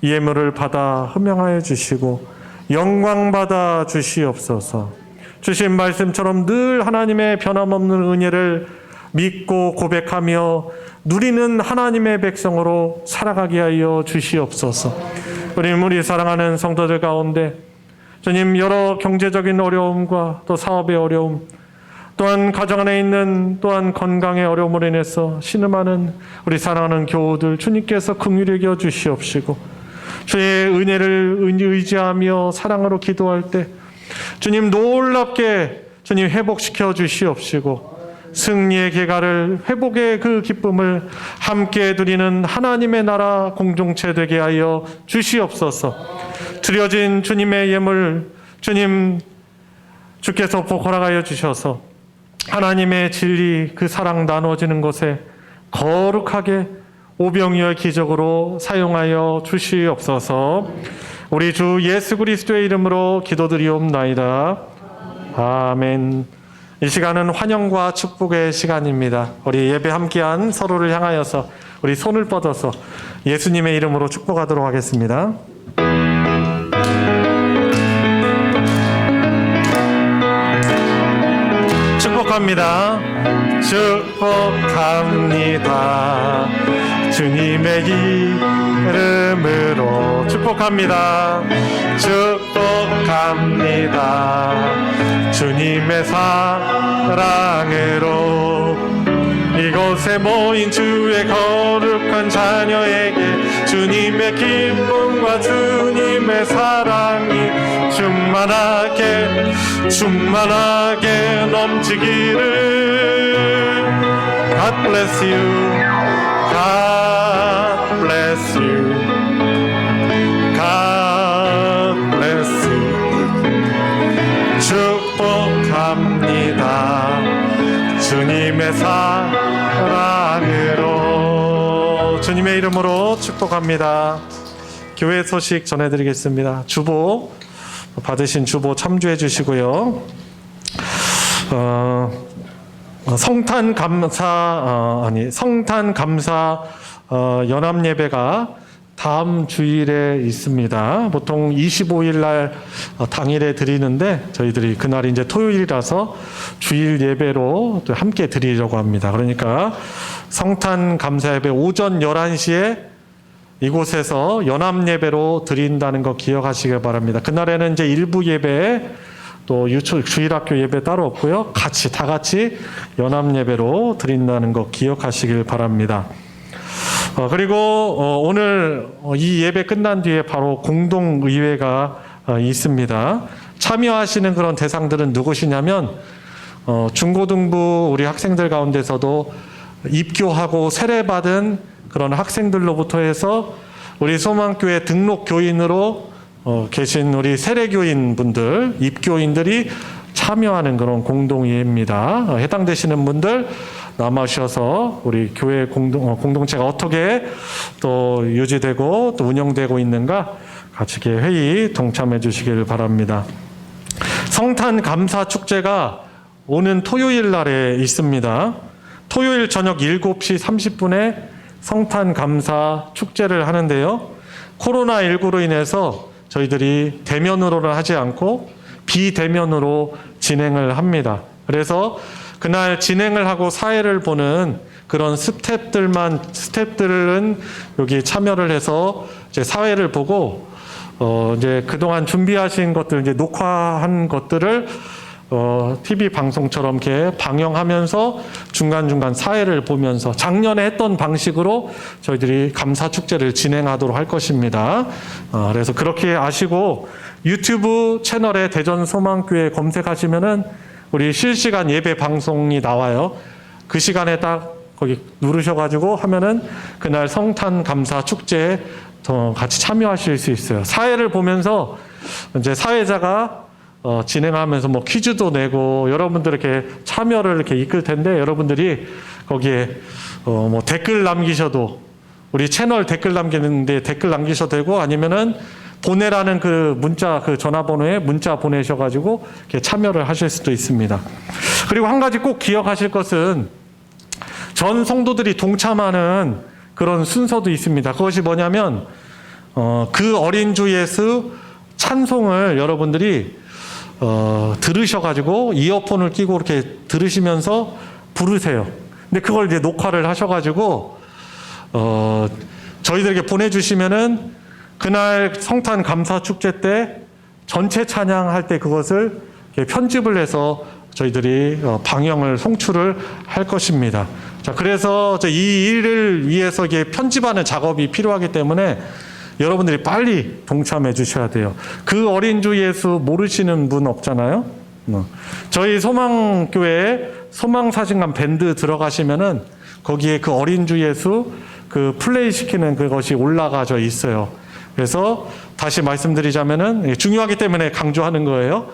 이 예물을 받아 흠양하여 주시고 영광 받아 주시옵소서. 주신 말씀처럼 늘 하나님의 변함없는 은혜를 믿고 고백하며 누리는 하나님의 백성으로 살아가게 하여 주시옵소서. 우리 사랑하는 성도들 가운데 주님, 여러 경제적인 어려움과 또 사업의 어려움, 또한 가정 안에 있는 또한 건강의 어려움으로 인해서 신음하는 우리 사랑하는 교우들 주님께서 긍휼히 여겨 주시옵시고 주의 은혜를 의지하며 사랑으로 기도할 때 주님 놀랍게 주님 회복시켜 주시옵시고 승리의 계가를 회복의 그 기쁨을 함께 누리는 하나님의 나라 공동체 되게 하여 주시옵소서. 드려진 주님의 예물 주님 주께서 허락하여 주셔서 하나님의 진리 그 사랑 나눠지는 곳에 거룩하게 오병이어 기적으로 사용하여 주시옵소서. 우리 주 예수 그리스도의 이름으로 기도드리옵나이다. 아멘. 이 시간은 환영과 축복의 시간입니다. 우리 예배 함께한 서로를 향하여서 우리 손을 뻗어서 예수님의 이름으로 축복하도록 하겠습니다. 축복합니다. 축복합니다. 주님의 이름으로 축복합니다. 축복합니다. 주님의 사랑으로 이곳에 모인 주의 거룩한 자녀에게 주님의 기쁨과 주님의 사랑이 충만하게 넘치기를. God bless you. God bless you. God bless you. 축복합니다. 주님의 사랑으로. 주님의 이름으로 축복합니다. 교회 소식 전해드리겠습니다. 주보 받으신 주보 참조해 주시고요. 성탄 감사 연합 예배가 다음 주일에 있습니다. 보통 25일 날 당일에 드리는데 저희들이 그날이 이제 토요일이라서 주일 예배로 또 함께 드리려고 합니다. 그러니까 성탄 감사 예배 오전 11시에 이곳에서 연합 예배로 드린다는 거 기억하시길 바랍니다. 그날에는 이제 일부 예배 또 주일학교 예배 따로 없고요. 다 같이 연합 예배로 드린다는 거 기억하시길 바랍니다. 그리고 오늘 이 예배 끝난 뒤에 바로 공동의회가 있습니다. 참여하시는 그런 대상들은 누구시냐면 중고등부 우리 학생들 가운데서도 입교하고 세례받은 그런 학생들로부터 해서 우리 소망교회 등록 교인으로 계신 우리 세례교인 분들, 입교인들이 참여하는 그런 공동회의입니다. 해당되시는 분들 남아주셔서 우리 교회 공동체가 어떻게 또 유지되고 또 운영되고 있는가 같이 회의 동참해 주시길 바랍니다. 성탄 감사 축제가 오는 토요일 날에 있습니다. 토요일 저녁 7시 30분에 성탄 감사 축제를 하는데요. 코로나19로 인해서 저희들이 대면으로는 하지 않고 비대면으로 진행을 합니다. 그래서 그날 진행을 하고 사회를 보는 그런 스텝들은 여기 참여를 해서 이제 사회를 보고 이제 그동안 준비하신 것들, 이제 녹화한 것들을 TV 방송처럼 이렇게 방영하면서 중간중간 사회를 보면서 작년에 했던 방식으로 저희들이 감사축제를 진행하도록 할 것입니다. 그래서 그렇게 아시고 유튜브 채널에 대전소망교회 검색하시면은 우리 실시간 예배 방송이 나와요. 그 시간에 딱 거기 누르셔가지고 하면은 그날 성탄 감사 축제에 같이 참여하실 수 있어요. 사회를 보면서 이제 사회자가 진행하면서 뭐 퀴즈도 내고 여러분들 이렇게 참여를 이렇게 이끌 텐데 여러분들이 거기에 뭐 댓글 남기셔도 우리 채널 댓글 남기는데 댓글 남기셔도 되고 아니면은 보내라는 그 문자 그 전화번호에 문자 보내셔가지고 이렇게 참여를 하실 수도 있습니다. 그리고 한 가지 꼭 기억하실 것은 전 성도들이 동참하는 그런 순서도 있습니다. 그것이 뭐냐면 그 어린 주 예수 찬송을 여러분들이 들으셔가지고 이어폰을 끼고 이렇게 들으시면서 부르세요. 근데 그걸 이제 녹화를 하셔가지고 저희들에게 보내주시면은 그날 성탄 감사 축제 때 전체 찬양할 때 그것을 편집을 해서 저희들이 방영을 송출을 할 것입니다. 자, 그래서 이 일을 위해서 이게 편집하는 작업이 필요하기 때문에 여러분들이 빨리 동참해 주셔야 돼요. 그 어린 주 예수 모르시는 분 없잖아요. 저희 소망교회 소망사진관 밴드 들어가시면은 거기에 그 어린 주 예수 그 플레이 시키는 그것이 올라가져 있어요. 그래서 다시 말씀드리자면은 중요하기 때문에 강조하는 거예요.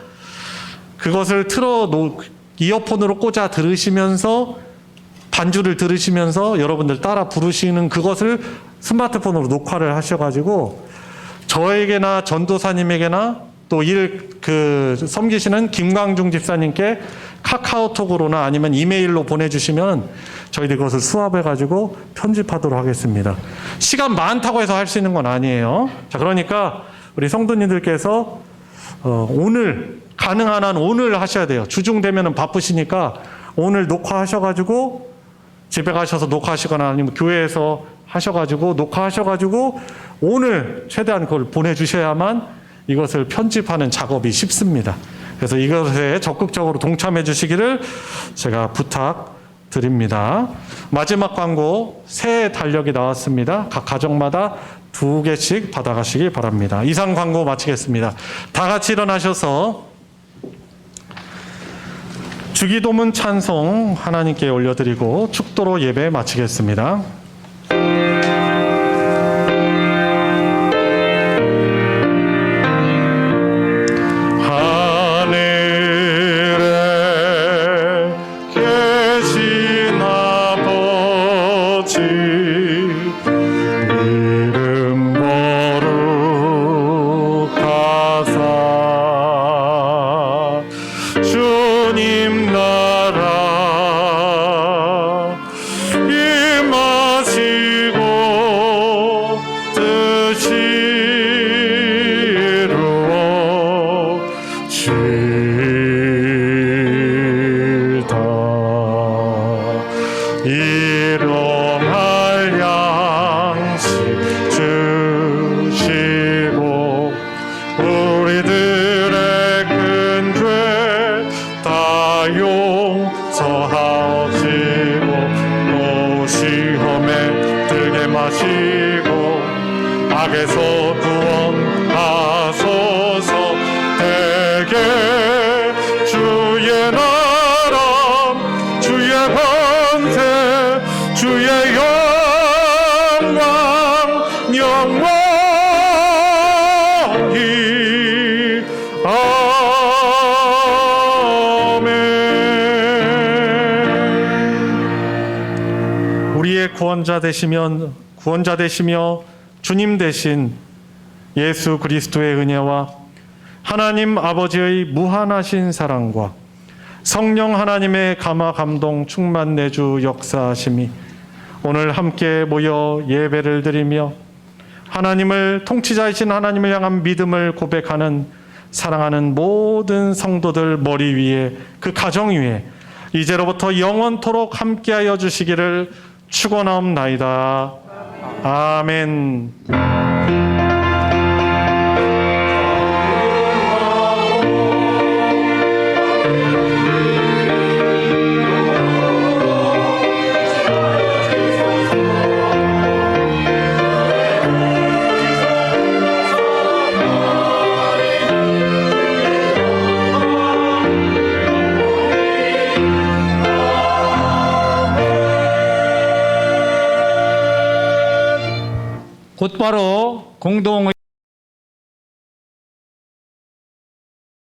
그것을 이어폰으로 꽂아 들으시면서 반주를 들으시면서 여러분들 따라 부르시는 그것을 스마트폰으로 녹화를 하셔가지고 저에게나 전도사님에게나 또 섬기시는 김광중 집사님께 카카오톡으로나 아니면 이메일로 보내주시면 저희들이 그것을 수합해가지고 편집하도록 하겠습니다. 시간 많다고 해서 할 수 있는 건 아니에요. 자, 그러니까 우리 성도님들께서 오늘 가능한 한 오늘 하셔야 돼요. 주중 되면은 바쁘시니까 오늘 녹화하셔가지고 집에 가셔서 녹화하시거나 아니면 교회에서 하셔가지고 녹화하셔가지고 오늘 최대한 그걸 보내주셔야만 이것을 편집하는 작업이 쉽습니다. 그래서 이것에 적극적으로 동참해 주시기를 제가 부탁드립니다. 마지막 광고 새 달력이 나왔습니다. 각 가정마다 2개씩 받아가시기 바랍니다. 이상 광고 마치겠습니다. 다 같이 일어나셔서 주기도문 찬송 하나님께 올려드리고 축도로 예배 마치겠습니다. 구원자 되시며 주님 되신 예수 그리스도의 은혜와 하나님 아버지의 무한하신 사랑과 성령 하나님의 감화 감동 충만 내주 역사하심이 오늘 함께 모여 예배를 드리며 하나님을 통치자이신 하나님을 향한 믿음을 고백하는 사랑하는 모든 성도들 머리 위에 그 가정 위에 이제로부터 영원토록 함께하여 주시기를 축원하옵나이다. 아멘. 곧바로 공동